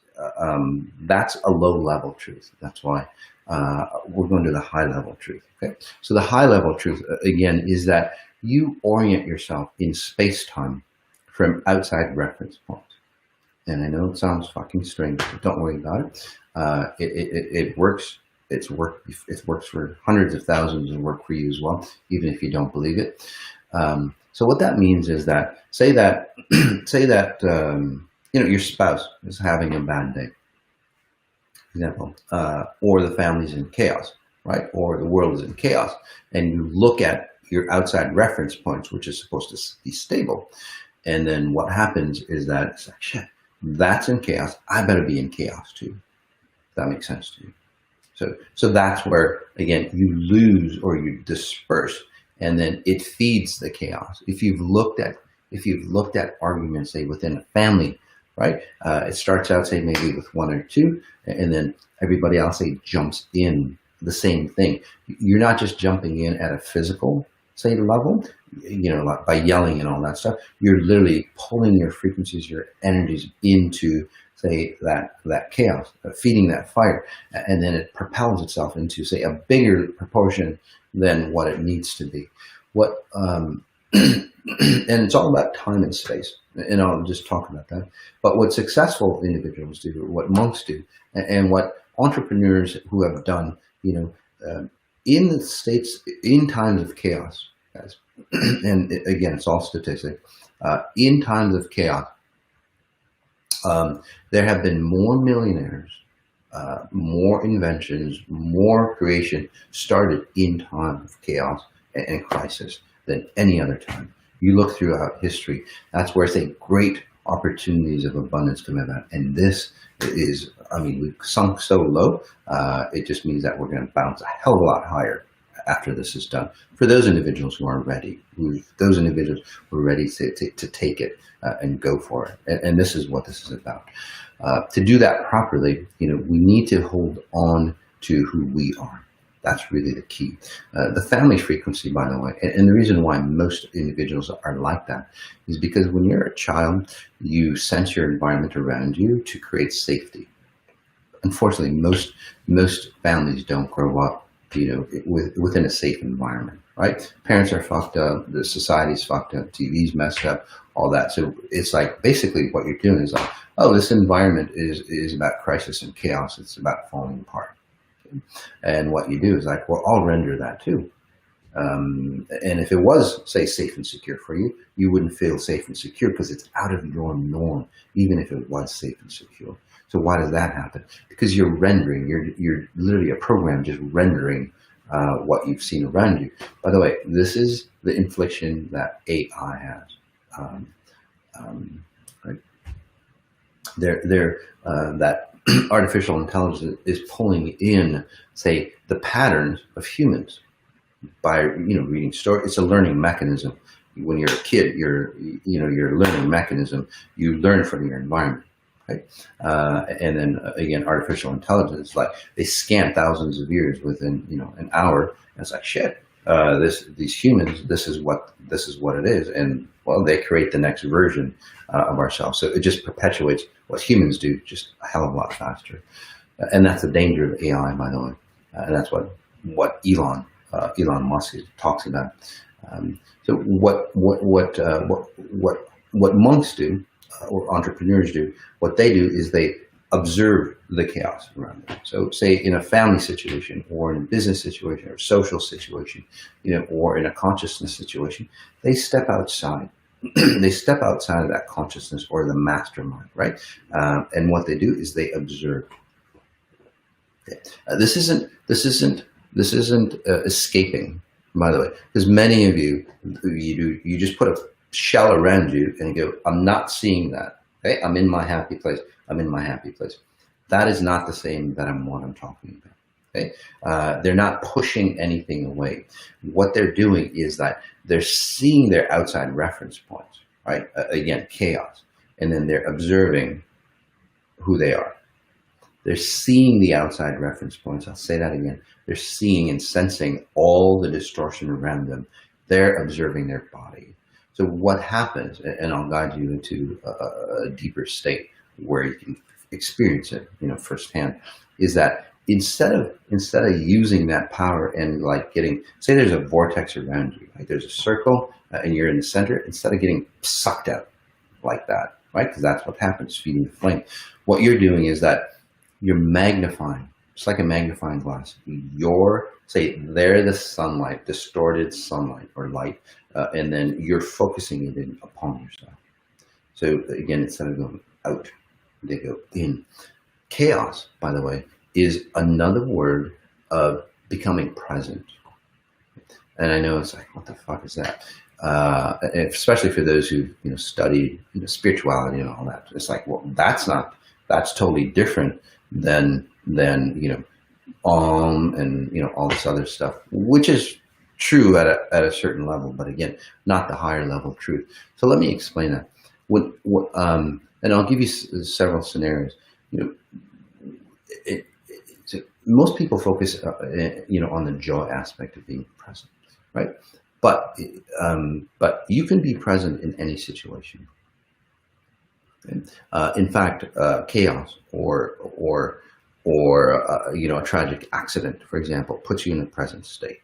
that's a low-level truth. That's why we're going to the high-level truth. Okay, so the high-level truth again is that you orient yourself in space-time from outside reference points. And I know it sounds fucking strange, but don't worry about it. It works. It works for hundreds of thousands and work for you as well, even if you don't believe it. So what that means is that say that your spouse is having a bad day, for example, or the family's in chaos, right? Or the world is in chaos, and you look at your outside reference points, which is supposed to be stable, and then what happens is that it's like, shit, that's in chaos. I better be in chaos too. If that makes sense to you. So that's where, again, you lose or you disperse, and then it feeds the chaos. If you've looked at arguments, say within a family, right? It starts out, say, maybe with one or two, and then everybody else, say, jumps in the same thing. You're not just jumping in at a physical, say, level. like by yelling and all that stuff, you're literally pulling your frequencies, your energies into, say, that chaos, feeding that fire, and then it propels itself into, say, a bigger proportion than what it needs to be. What and it's all about time and space, and I'll just talk about that. But what successful individuals do, what monks do, and what entrepreneurs who have done, in the states, in times of chaos, guys, and again, it's all statistic. In times of chaos, there have been more millionaires, more inventions, more creation started in times of chaos and crisis than any other time. You look throughout history, that's where, say, great opportunities of abundance come about. And this is, we've sunk so low, it just means that we're going to bounce a hell of a lot higher after this is done. For those individuals who are ready, those individuals who are ready to take it and go for it. And this is what this is about. To do that properly, we need to hold on to who we are. That's really the key. The family frequency, by the way, and the reason why most individuals are like that is because when you're a child, you sense your environment around you to create safety. Unfortunately, most families don't grow up, within a safe environment, right? Parents are fucked up, the society's fucked up, TV's messed up, all that. So it's like basically what you're doing is like, oh, this environment is about crisis and chaos. It's about falling apart. And what you do is like, well, I'll render that too. And if it was, say, safe and secure for you, you wouldn't feel safe and secure because it's out of your norm, even if it was safe and secure. So why does that happen? Because you're rendering, you're literally a program just rendering what you've seen around you. By the way, this is the infliction that AI has. Right? That artificial intelligence is pulling in, say, the patterns of humans by reading stories. It's a learning mechanism. When you're a kid, your learning mechanism, you learn from your environment, right? And then again, artificial intelligence, like they scan thousands of years within an hour, and it's like shit. These humans, this is what it is, and well, they create the next version of ourselves. So it just perpetuates what humans do, just a hell of a lot faster. And that's the danger of AI, by the way. And that's what Elon Musk talks about. So what monks do, or entrepreneurs do, what they do is they observe the chaos around them. So say in a family situation, or in a business situation, or social situation, or in a consciousness situation, they step outside. They step outside of that consciousness or the mastermind, right? And what they do is they observe. This isn't escaping, by the way, because many of you just put a shell around you and you go, I'm not seeing that. Okay, I'm in my happy place. I'm in my happy place. That is not the same that what I'm talking about. Okay, they're not pushing anything away. What they're doing is that they're seeing their outside reference points, right? Again, chaos, and then they're observing who they are. They're seeing the outside reference points. I'll say that again. They're seeing and sensing all the distortion around them. They're observing their body. So what happens, and I'll guide you into a deeper state where you can experience it, firsthand, is that instead of using that power and like getting, say there's a vortex around you, like there's a circle and you're in the center, instead of getting sucked out like that, right? Because that's what happens, feeding the flame. What you're doing is that you're magnifying, just like a magnifying glass. Say they're the sunlight, distorted sunlight or light, and then you're focusing it in upon yourself. So again, instead of going out, they go in. Chaos, by the way, is another word of becoming present. And I know it's like, what the fuck is that? Especially for those who studied spirituality and all that. It's like, well, that's totally different than and all this other stuff, which is true at a certain level, but again, not the higher level truth. So let me explain that. And I'll give you several scenarios. So most people focus, on the joy aspect of being present, right? but you can be present in any situation. Okay? In fact, chaos or a tragic accident, for example, puts you in a present state.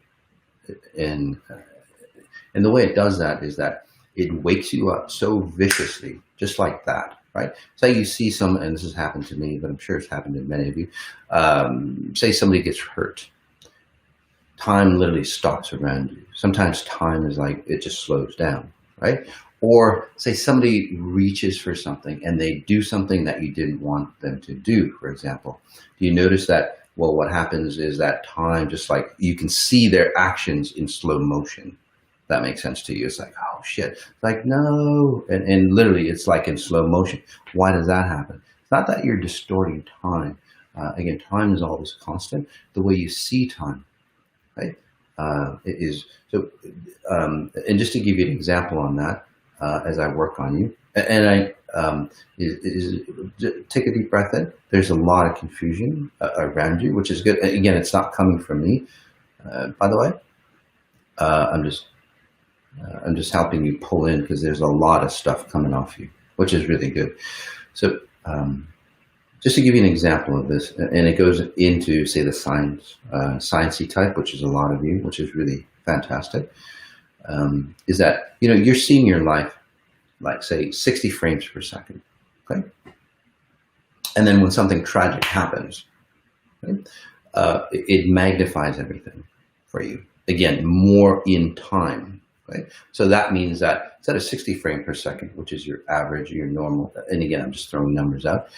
And and the way it does that is that it wakes you up so viciously, just like that, right? Say you see some, and this has happened to me, but I'm sure it's happened to many of you. Say somebody gets hurt. Time literally stops around you. Sometimes time is like, it just slows down, right? Or say somebody reaches for something and they do something that you didn't want them to do, for example. Do you notice that, well, what happens is that time, just like you can see their actions in slow motion. That makes sense to you. It's like, oh shit. It's like, no. And literally it's like in slow motion. Why does that happen? It's not that you're distorting time. Again, time is always constant. The way you see time, right? It is so. And just to give you an example on that, as I work on you, and take a deep breath in. There's a lot of confusion around you, which is good. Again, it's not coming from me, by the way. I'm just helping you pull in because there's a lot of stuff coming off you, which is really good. So just to give you an example of this, and it goes into, say, the sciencey type, which is a lot of you, which is really fantastic, is that, you're seeing your life like, say, 60 frames per second, okay? And then when something tragic happens, right, it magnifies everything for you. Again, more in time, right? So that means that instead of 60 frames per second, which is your average, your normal, and again, I'm just throwing numbers out,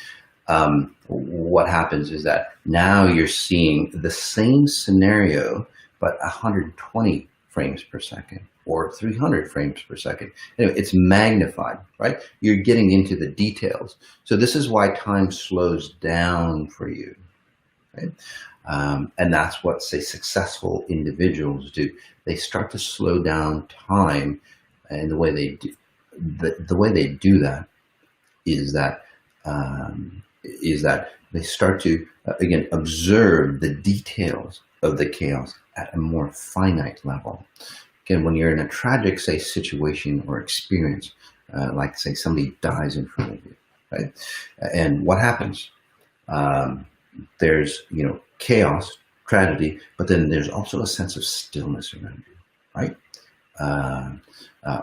what happens is that now you're seeing the same scenario, but 120 frames per second or 300 frames per second. Anyway, it's magnified, right? You're getting into the details. So this is why time slows down for you, right? And that's what, say, successful individuals do. They start to slow down time, and the way they do that is that they start to again observe the details of the chaos at a more finite level. Again, when you're in a tragic, say, situation or experience, like, say, somebody dies in front of you, right? And what happens? There's, chaos, tragedy, but then there's also a sense of stillness around you, right?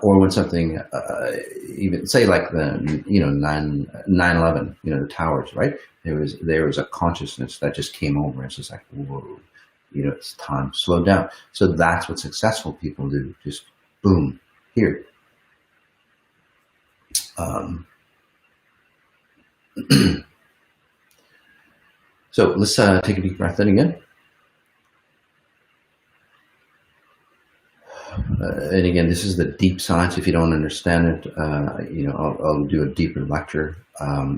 Or when something, even say like the, 9/11, the towers, right? There was a consciousness that just came over. It's just like, whoa, it's time, slow down. So that's what successful people do. Just boom, here. So let's take a deep breath in again. And again, this is the deep science. If you don't understand it, I'll do a deeper lecture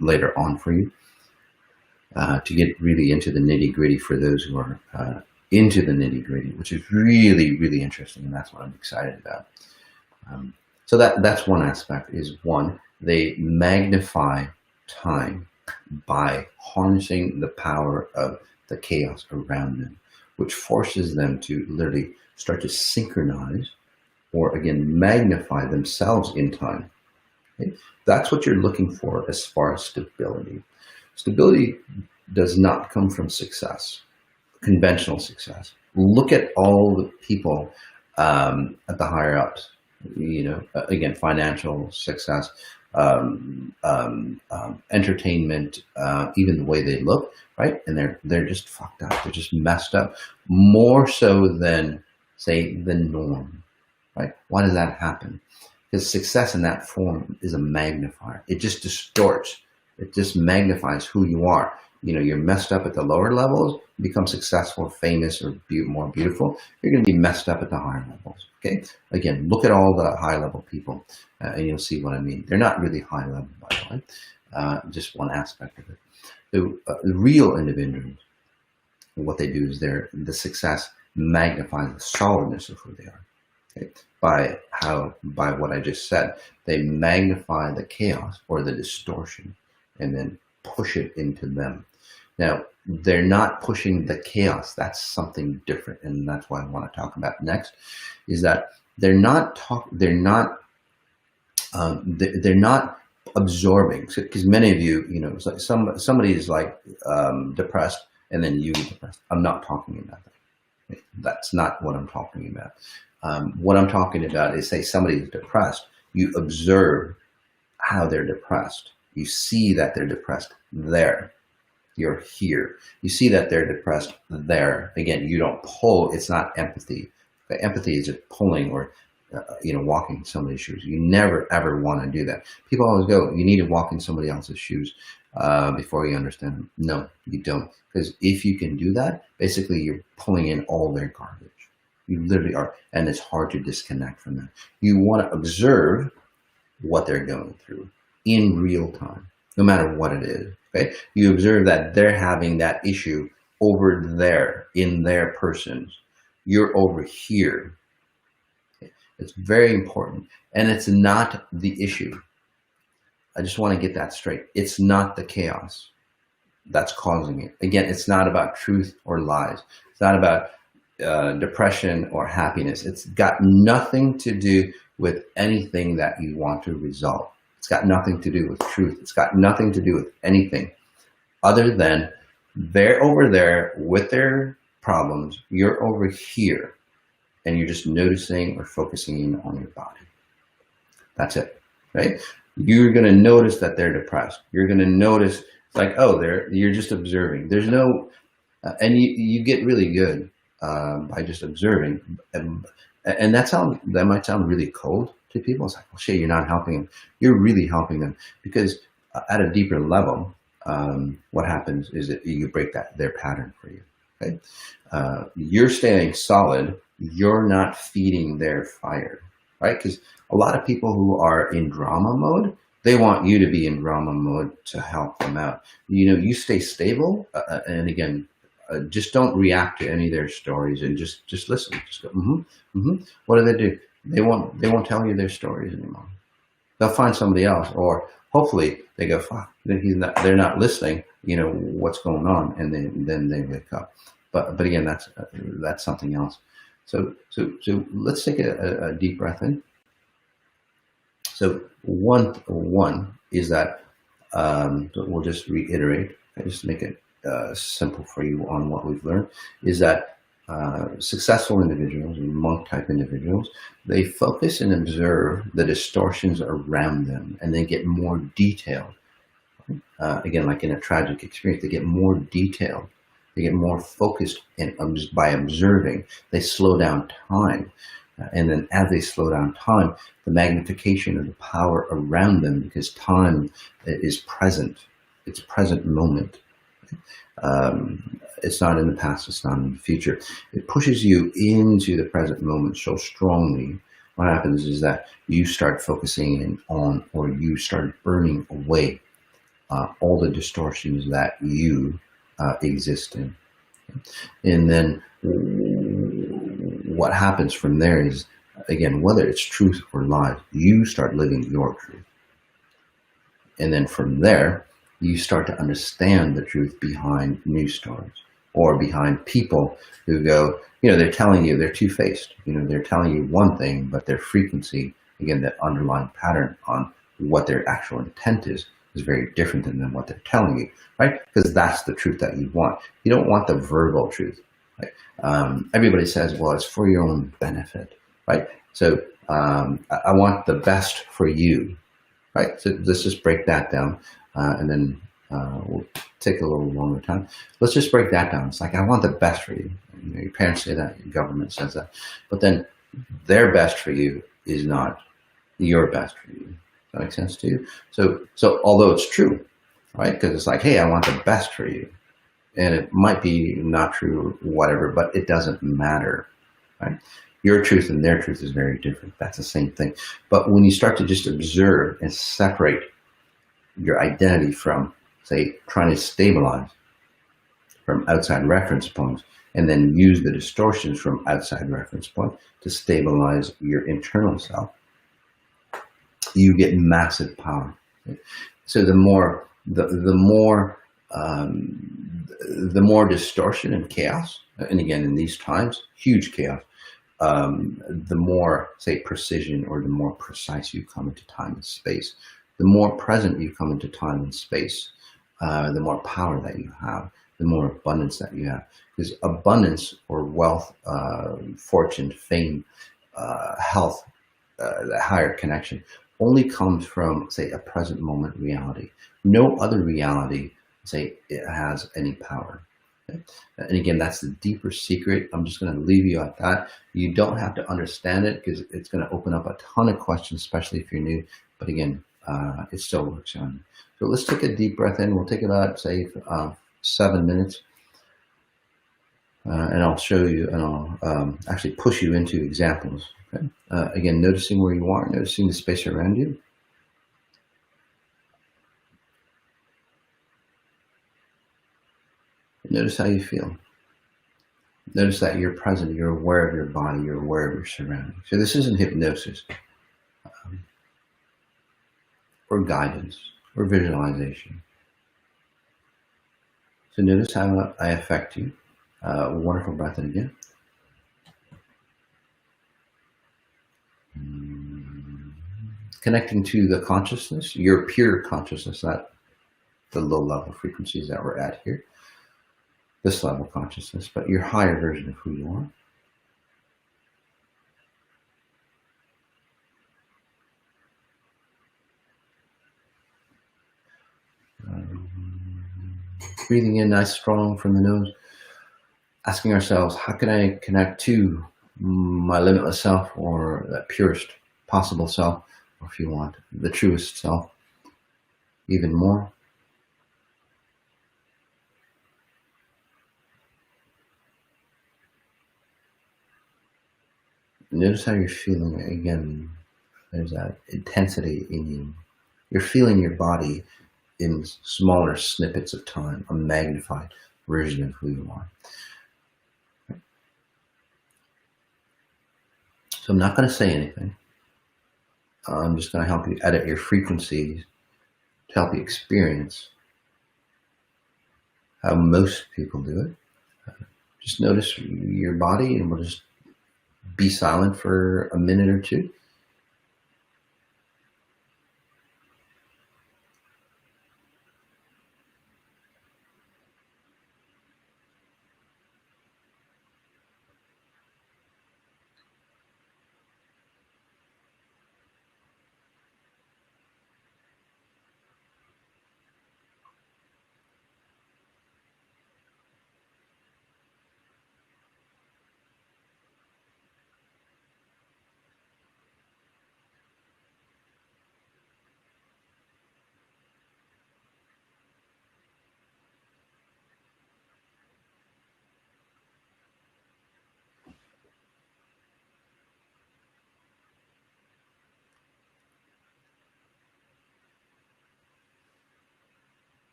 later on for you to get really into the nitty gritty for those who are into the nitty gritty, which is really, really interesting, and that's what I'm excited about. So that's one aspect. Is one, they magnify time by harnessing the power of the chaos around them, which forces them to literally start to synchronize or, again, magnify themselves in time. Okay? That's what you're looking for as far as stability. Stability does not come from success, conventional success. Look at all the people at the higher ups, again, financial success, entertainment, even the way they look, right? And they're just fucked up. They're just messed up, more so than, say, the norm, right? Why does that happen? Because success in that form is a magnifier. It just distorts. It just magnifies who you are. You're messed up at the lower levels, become successful, famous, or more beautiful. You're going to be messed up at the higher levels. Okay. Again, look at all the high level people, and you'll see what I mean. They're not really high level, by the way. Just one aspect of it. The real individuals, what they do is the success magnifies the solidness of who they are. Okay? By what I just said, they magnify the chaos or the distortion, and then push it into them. Now, they're not pushing the chaos. That's something different, and that's what I want to talk about next, is that they're not they're not absorbing. Because many of you, you know, it's like somebody is like depressed, and then you get depressed. I'm not talking about that. That's not what I'm talking about. What I'm talking about is, say somebody is depressed, you observe how they're depressed. You see that they're depressed there. You're here. You see that they're depressed there. Again, you don't pull. It's not empathy. Empathy is just pulling or you know, walking somebody's shoes. You never ever want to do that. People always go, you need to walk in somebody else's shoes before you understand them. No, you don't. Because if you can do that, basically you're pulling in all their garbage. You literally are. And it's hard to disconnect from that. You want to observe what they're going through in real time, no matter what it is. Okay, you observe that they're having that issue over there in their persons. You're over here. It's very important, and it's not the issue. I just want to get that straight. It's not the chaos that's causing it. Again, it's not about truth or lies. It's not about depression or happiness. It's got nothing to do with anything that you want to resolve. It's got nothing to do with truth. It's got nothing to do with anything other than they're over there with their problems. You're over here, and you're just noticing or focusing in on your body. That's it, right? You're going to notice that they're depressed. You're going to notice, like, oh, you're just observing. There's no, and you get really good by just observing. And that might sound really cold to people. It's like, well, shit, you're not helping them. You're really helping them, because at a deeper level, what happens is that you break their pattern for you. Okay? You're staying solid. You're not feeding their fire, right? Because a lot of people who are in drama mode, they want you to be in drama mode to help them out. You know, you stay stable, and again, just don't react to any of their stories, and just listen. Just go, What do? They won't tell you their stories anymore. They'll find somebody else, or hopefully they go, fuck, they're not listening. You know what's going on, and then they wake up. But again, that's something else. So let's take a deep breath in. So one is that we'll just reiterate. I just make it simple for you on what we've learned, is that successful individuals, monk-type individuals, they focus and observe the distortions around them, and they get more detailed. Again, like in a tragic experience, they get more detailed. They get more focused, and by observing, they slow down time. And then as they slow down time, the magnification of the power around them, because time is present. It's present moment. It's not in the past, it's not in the future. It pushes you into the present moment so strongly. What happens is that you start focusing in on, or you start burning away all the distortions that you exist in. And then what happens from there is, again, whether it's truth or lies, you start living your truth. And then from there, you start to understand the truth behind news stories, or behind people who go, you know, they're telling you, they're two-faced. You know, they're telling you one thing, but their frequency, again, that underlying pattern on what their actual intent is very different than what they're telling you, right? Because that's the truth that you want. You don't want the verbal truth, right? Everybody says, well, it's for your own benefit, right? So I want the best for you, right? So let's just break that down, and then we'll take a little longer time. Let's just break that down. It's like, I want the best for you. You know, your parents say that, your government says that, but then their best for you is not your best for you. That makes sense to you? So although it's true, right? Because it's like, hey, I want the best for you. And it might be not true, whatever, but it doesn't matter, right? Your truth and their truth is very different. That's the same thing. But when you start to just observe and separate your identity from, say, trying to stabilize from outside reference points, and then use the distortions from outside reference point to stabilize your internal self, you get massive power. So the more distortion and chaos, and again in these times, huge chaos, the more, say, precision or the more precise you come into time and space. The more present you come into time and space, the more power that you have, the more abundance that you have. Because abundance or wealth, fortune, fame, health, the higher connection only comes from, say, a present moment reality. No other reality, say, it has any power. Okay? And again, that's the deeper secret. I'm just going to leave you at that. You don't have to understand it because it's going to open up a ton of questions, especially if you're new. But again, it still works on you. So let's take a deep breath in. We'll take about, say, 7 minutes. And I'll show you, and I'll actually push you into examples. Okay? Again, noticing where you are, noticing the space around you. Notice how you feel. Notice that you're present, you're aware of your body, you're aware of your surroundings. So this isn't hypnosis or guidance or visualization. So notice how I affect you. Wonderful breath in again. Connecting to the consciousness, your pure consciousness, not the low level frequencies that we're at here, this level consciousness, but your higher version of who you are. Breathing in nice, strong from the nose. Asking ourselves, how can I connect to my limitless self, or that purest possible self, or if you want, the truest self, even more? Notice how you're feeling. Again, there's that intensity in you. You're feeling your body in smaller snippets of time, a magnified version of who you are. So I'm not going to say anything. I'm just going to help you edit your frequencies to help you experience how most people do it. Just notice your body, and we'll just be silent for a minute or two.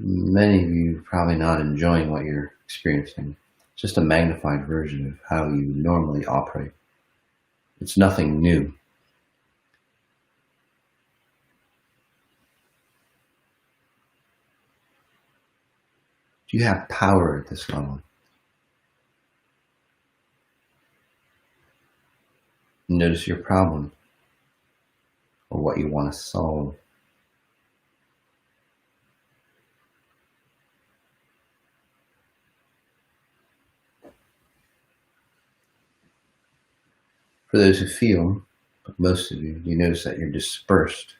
Many of you are probably not enjoying what you're experiencing. It's just a magnified version of how you normally operate. It's nothing new. You have power at this level. Notice your problem or what you want to solve. For those who feel, but most of you, you notice that you're dispersed.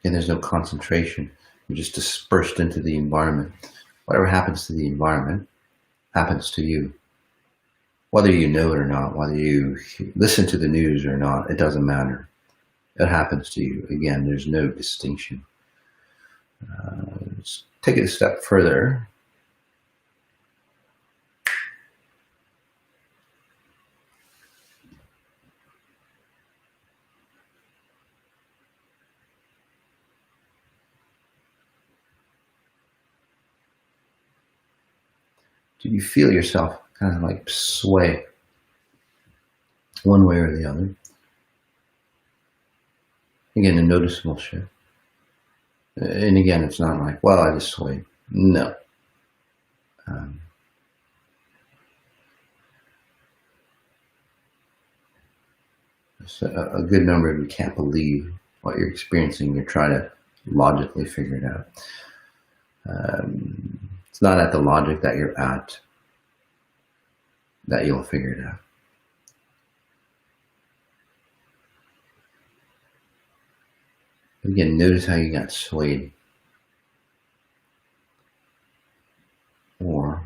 And there's no concentration. You're just dispersed into the environment. Whatever happens to the environment happens to you. Whether you know it or not, whether you listen to the news or not, it doesn't matter. It happens to you. Again, there's no distinction. Let's take it a step further. Do you feel yourself kind of like sway one way or the other? Again, a noticeable shift. And again, it's not like, well, I just swayed. No. So a good number of you can't believe what you're experiencing. You're trying to logically figure it out. It's not at the logic that you're at that you'll figure it out. Again, notice how you got swayed. Or,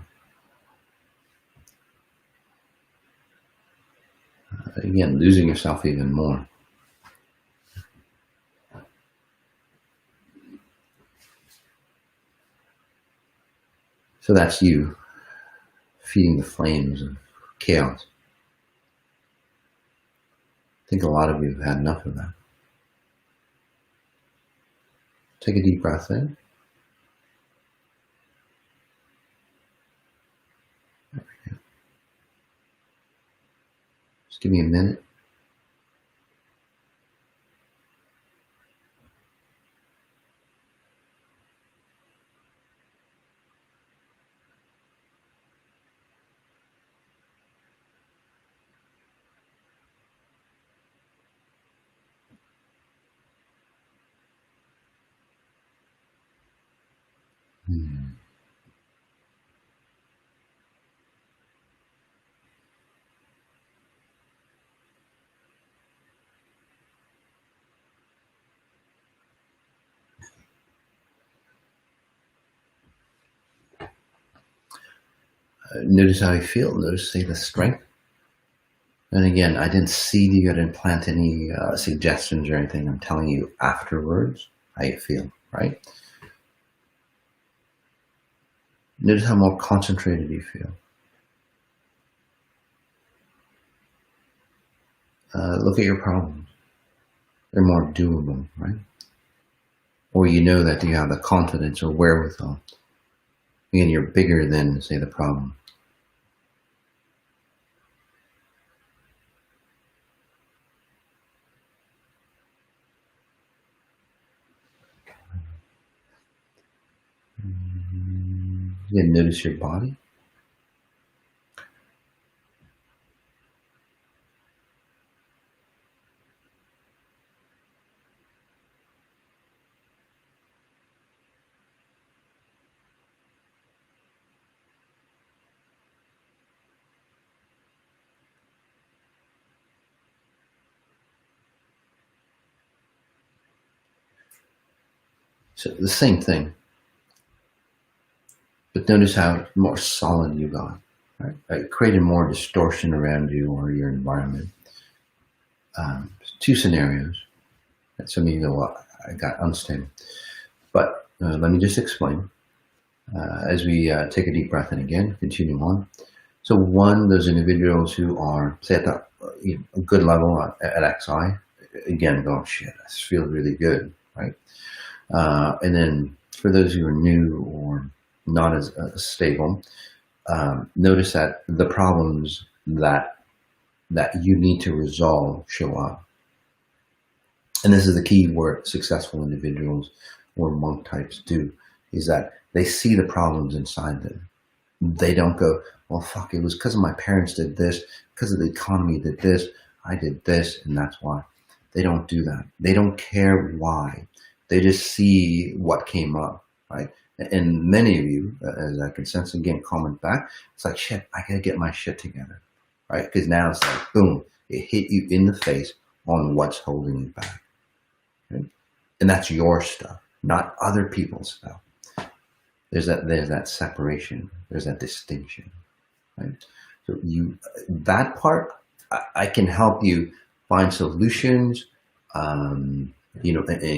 again, losing yourself even more. So that's you feeding the flames of chaos. I think a lot of you have had enough of that. Take a deep breath in. Just give me a minute. Notice how you feel. Notice, say, the strength. And again, I didn't seed you, I didn't plant any suggestions or anything. I'm telling you afterwards how you feel, right? Notice how more concentrated you feel. Look at your problems. They're more doable, right? Or you know that you have the confidence or wherewithal. Again, you're bigger than, say, the problem. Again, notice your body. So the same thing. But notice how more solid you got, right? It created more distortion around you or your environment. Two scenarios. Some of you go, well, I got unstable. But let me just explain. As we take a deep breath in again, continue on. So one, those individuals who are, say, at a good level at XI, again, go, shit, this feels really good, right? And then for those who are new or not as stable, notice that the problems that you need to resolve show up. And this is the key where successful individuals or monk types do, is that they see the problems inside them. They don't go, well, fuck, it was because of my parents did this, because of the economy did this, I did this, and that's why. They don't do that. They don't care why. They just see what came up, right? And many of you, as I can sense again, comment back, it's like, shit, I gotta get my shit together, right? Because now it's like, boom, it hit you in the face on what's holding you back, right? And that's your stuff, not other people's stuff. There's that separation, there's that distinction, right? So that part, I can help you find solutions, and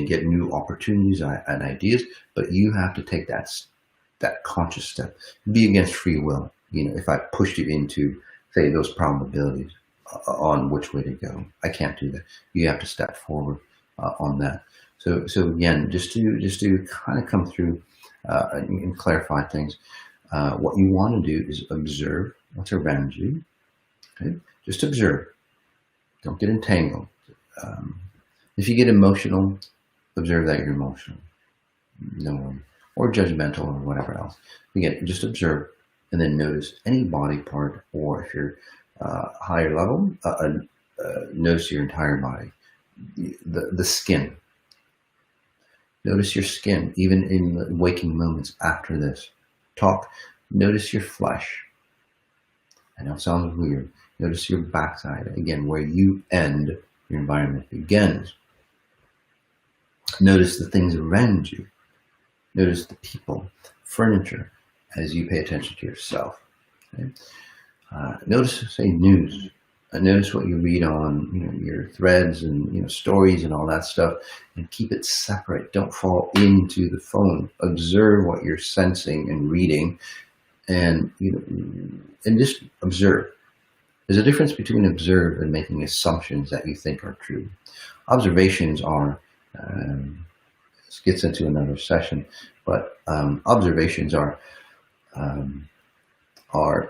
get new opportunities and ideas, but you have to take that conscious step. Be against free will. If I pushed you into, say, those probabilities on which way to go, I can't do that. You have to step forward on that. So again, just to kind of come through and clarify things, what you want to do is observe what's around you. Okay? Just observe. Don't get entangled. If you get emotional, observe that you're emotional. No one, or judgmental or whatever else. Again, just observe and then notice any body part, or if you're higher level, notice your entire body, the skin. Notice your skin, even in the waking moments after this talk. Notice your flesh. I know it sounds weird. Notice your backside, again, where you end, your environment begins. Notice the things around you. Notice the people, furniture, as you pay attention to yourself. Okay? Notice, say, news. Notice what you read on, your threads and stories and all that stuff, and keep it separate. Don't fall into the phone. Observe what you're sensing and reading, and and just observe. There's a difference between observe and making assumptions that you think are true. Observations are, this gets into another session, but observations are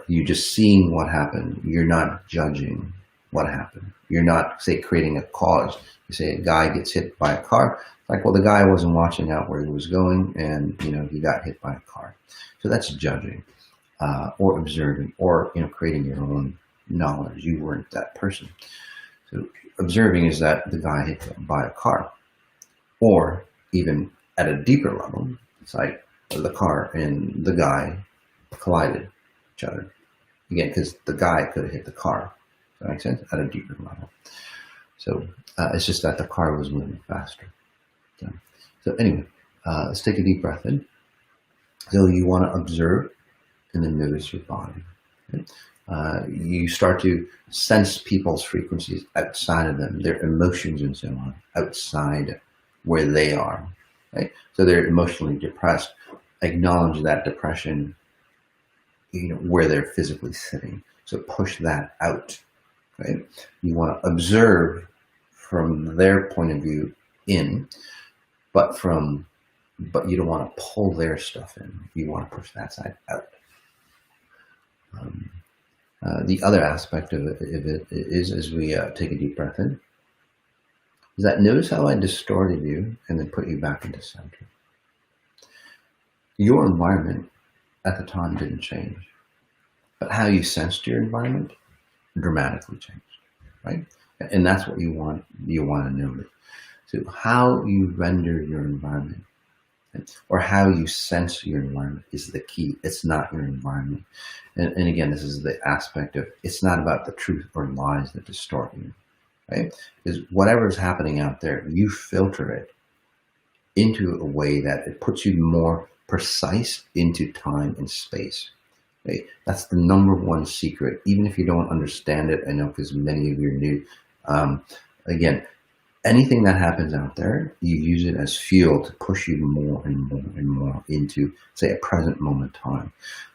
you just seeing what happened. You're not judging what happened. You're not, say, creating a cause. You say a guy gets hit by a car, like, well, the guy wasn't watching out where he was going, and he got hit by a car. So that's judging, or observing, or creating your own knowledge. You weren't that person. So observing is that the guy hit by a car, or even at a deeper level, it's like the car and the guy collided each other. Again, because the guy could have hit the car. Does that make sense? At a deeper level. So it's just that the car was moving faster. So anyway, let's take a deep breath in. So you want to observe and then notice your body. Okay? You start to sense people's frequencies outside of them, their emotions and so on, outside where they are. Right? So they're emotionally depressed. Acknowledge that depression, where they're physically sitting. So push that out. Right? You want to observe from their point of view in, but you don't want to pull their stuff in. You want to push that side out. The other aspect of it is, as we take a deep breath in, is that notice how I distorted you and then put you back into center. Your environment at the time didn't change, but how you sensed your environment dramatically changed, right? And that's what you want to notice. So how you render your environment, or how you sense your environment, is the key. It's not your environment. And again, this is the aspect of, it's not about the truth or lies that distort you, right? Because whatever is happening out there, you filter it into a way that it puts you more precise into time and space. Right? That's the number one secret. Even if you don't understand it, I know because many of you are new. Again, anything that happens out there, you use it as fuel to push you more and more and more into, say, a present moment time.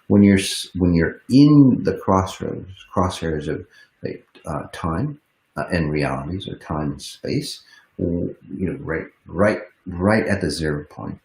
When you're in the crosshairs of time and realities, or time and space, right at the 0 point.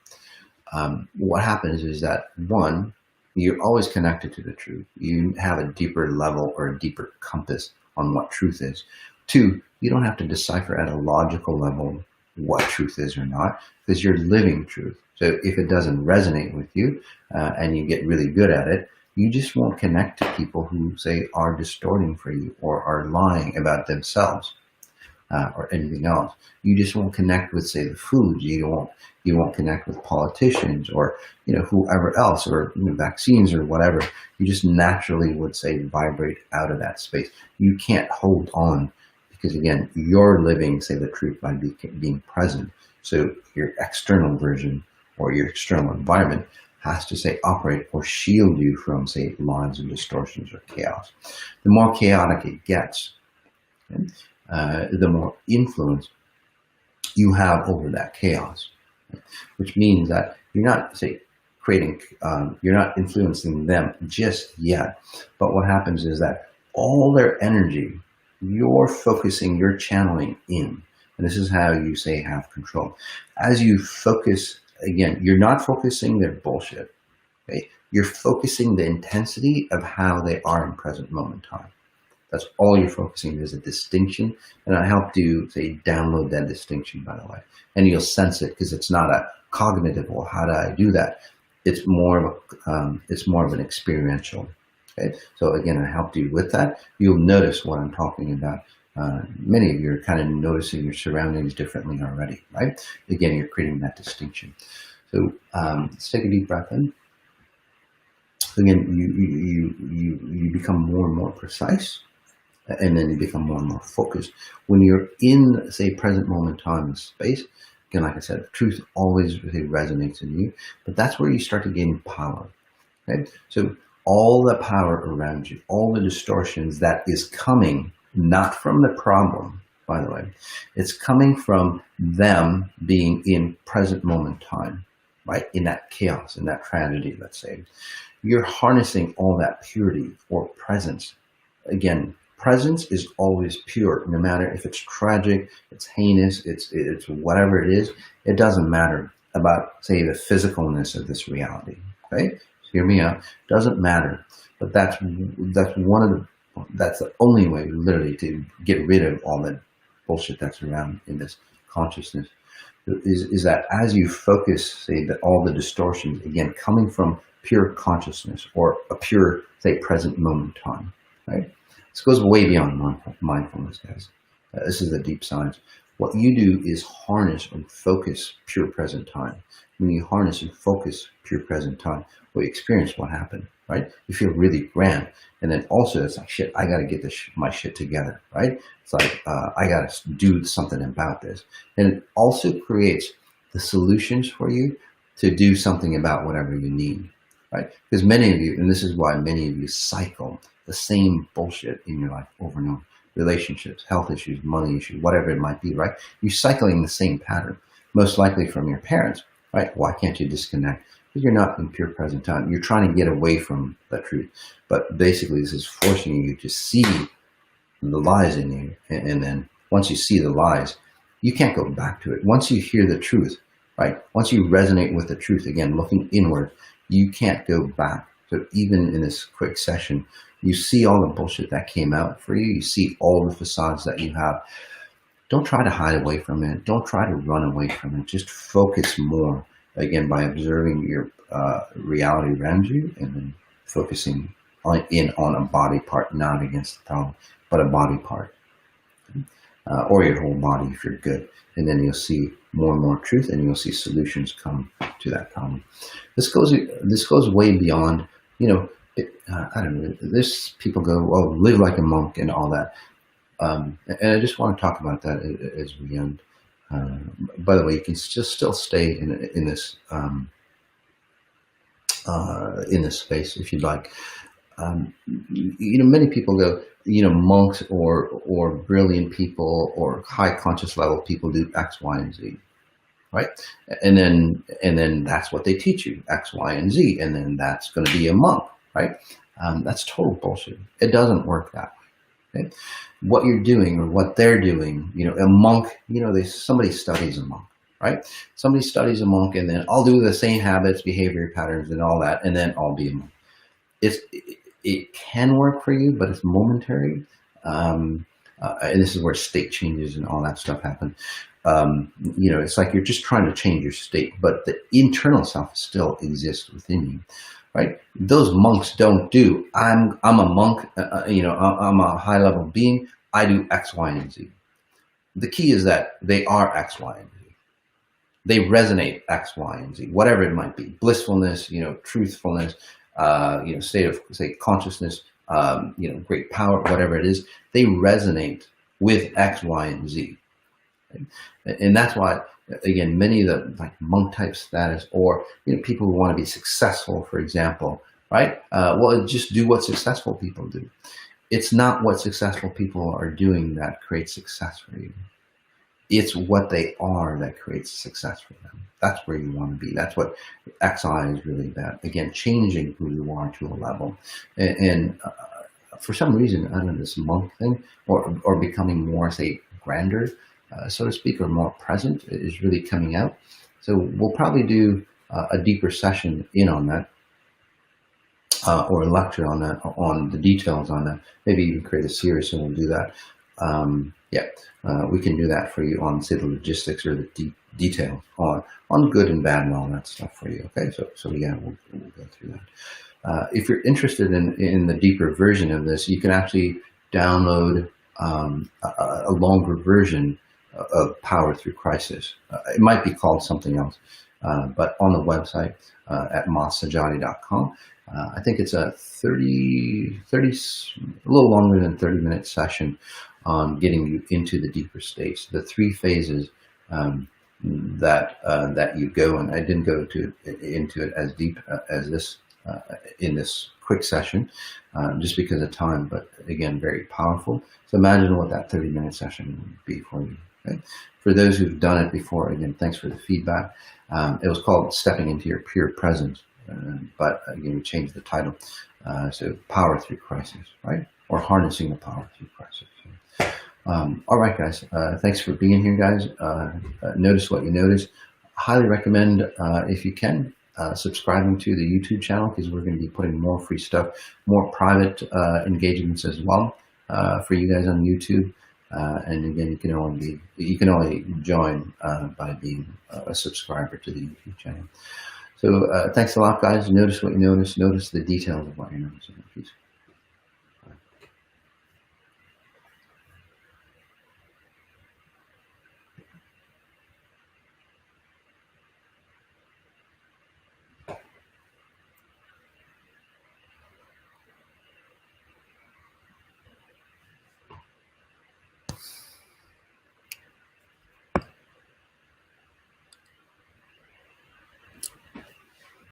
What happens is that, one, you're always connected to the truth. You have a deeper level or a deeper compass on what truth is. Two, you don't have to decipher at a logical level what truth is or not, because you're living truth. So if it doesn't resonate with you and you get really good at it, you just won't connect to people who, say, are distorting for you or are lying about themselves or anything else. You just won't connect with, say, the foods. You won't connect with politicians or whoever else, or vaccines or whatever. You just naturally would, say, vibrate out of that space. You can't hold on, because again, you're living, say, the truth by being present. So your external version or your external environment has to, say, operate or shield you from, say, lies and distortions or chaos. The more chaotic it gets, okay, the more influence you have over that chaos, which means that you're not, say, you're not influencing them just yet. But what happens is that all their energy, you're focusing, you're channeling in. And this is how you, say, have control. As you focus, again, you're not focusing their bullshit. Okay? You're focusing the intensity of how they are in present moment time. That's all you're focusing. There's a distinction, and I helped you, say, download that distinction, by the way, and you'll sense it, because it's not a cognitive, well, how do I do that? It's more of an experiential. Okay, so again, I helped you with that. You'll notice what I'm talking about Many of you are kind of noticing your surroundings differently already, right? Again, you're creating that distinction. So let's take a deep breath in. Again, you become more and more precise, and then you become more and more focused. When you're in, say, present moment time and space, again, like I said, truth always really resonates in you, but that's where you start to gain power. Okay? So all the power around you, all the distortions that is coming, not from the problem, by the way, it's coming from them being in present moment time, right? In that chaos, in that tragedy, let's say. You're harnessing all that purity or presence. Again, presence is always pure, no matter if it's tragic, it's heinous, it's whatever it is. It doesn't matter about, say, the physicalness of this reality. Okay, so hear me out. Doesn't matter, but that's the only way, literally, to get rid of all that bullshit that's around in this consciousness. Is that as you focus, say, that all the distortions, again, coming from pure consciousness or a pure, say, present moment time, right? This goes way beyond mindfulness, guys. This is the deep science. What you do is harness and focus pure present time. When you harness and focus pure present time, well, you experience what happened, right? You feel really grand. And then also it's like, shit, I got to get my shit together, right? It's like, I got to do something about this. And it also creates the solutions for you to do something about whatever you need, right? Because many of you, and this is why many of you cycle the same bullshit in your life over and over. Relationships, health issues, money issues, whatever it might be, right? You're cycling the same pattern, most likely from your parents, right? Why can't you disconnect? Because you're not in pure present time. You're trying to get away from the truth. But basically, this is forcing you to see the lies in you. And then once you see the lies, you can't go back to it. Once you hear the truth, right? Once you resonate with the truth, again, looking inward, you can't go back. So even in this quick session, you see all the bullshit that came out for you. You see all the facades that you have. Don't try to hide away from it. Don't try to run away from it. Just focus more, again, by observing your reality around you and then focusing on a body part, not against the problem, but a body part. Or your whole body if you're good. And then you'll see more and more truth and you'll see solutions come to that problem. This goes way beyond, I don't know, there's people go, oh, live like a monk and all that. And I just want to talk about that as we end. By the way, you can just still stay in this space if you'd like. Many people go, monks or brilliant people or high conscious level people do X, Y, and Z, right? And then that's what they teach you, X, Y, and Z, and then that's going to be a monk, right? That's total bullshit. It doesn't work that way. Okay? What you're doing or what they're doing, a monk, somebody studies a monk, right? Somebody studies a monk and then I'll do the same habits, behavior patterns and all that, and then I'll be a monk. It can work for you, but it's momentary. And this is where state changes and all that stuff happen. It's like you're just trying to change your state, but the internal self still exists within you, right? Those monks don't do, I'm a monk, I'm a high level being, I do X, Y, and Z. The key is that they are X, Y, and Z. They resonate X, Y, and Z, whatever it might be, blissfulness, truthfulness, state of, say, consciousness, great power, whatever it is, they resonate with X, Y, and Z. Right? And that's why, again, many of the monk type status or, people who want to be successful, for example, right? Well, just do what successful people do. It's not what successful people are doing that creates success for you. It's what they are that creates success for them. That's where you want to be. That's what XI is really about. Again, changing who you are to a level. And for some reason, I don't know, this monk thing or becoming more, say, grander, so to speak, or more present is really coming out. So we'll probably do a deeper session on that. Or a lecture on that, on the details on that. Maybe even create a series and we'll do that. We can do that for you on, say, the logistics or the details on good and bad and all that stuff for you. Okay, so yeah, we'll go through that. If you're interested in the deeper version of this, you can actually download a longer version of Power Through Crisis. It might be called something else, but on the website at Sajady.com. I think it's a 30, a little longer than 30-minute session on getting you into the deeper states, the 3 phases that you go. And I didn't go into it as deep as this in this quick session, just because of time, but again, very powerful. So imagine what that 30-minute session would be for you. Okay? For those who've done it before, again, thanks for the feedback. It was called Stepping into Your Pure Presence, but again, we changed the title. So Power Through Crisis, right? Or Harnessing the Power Through Crisis. All right, guys. Thanks for being here, guys. Notice what you notice. Highly recommend, if you can, subscribing to the YouTube channel, because we're going to be putting more free stuff, more private engagements as well for you guys on YouTube. And again, you can only join by being a subscriber to the YouTube channel. So thanks a lot, guys. Notice what you notice. Notice the details of what you're noticing. Peace.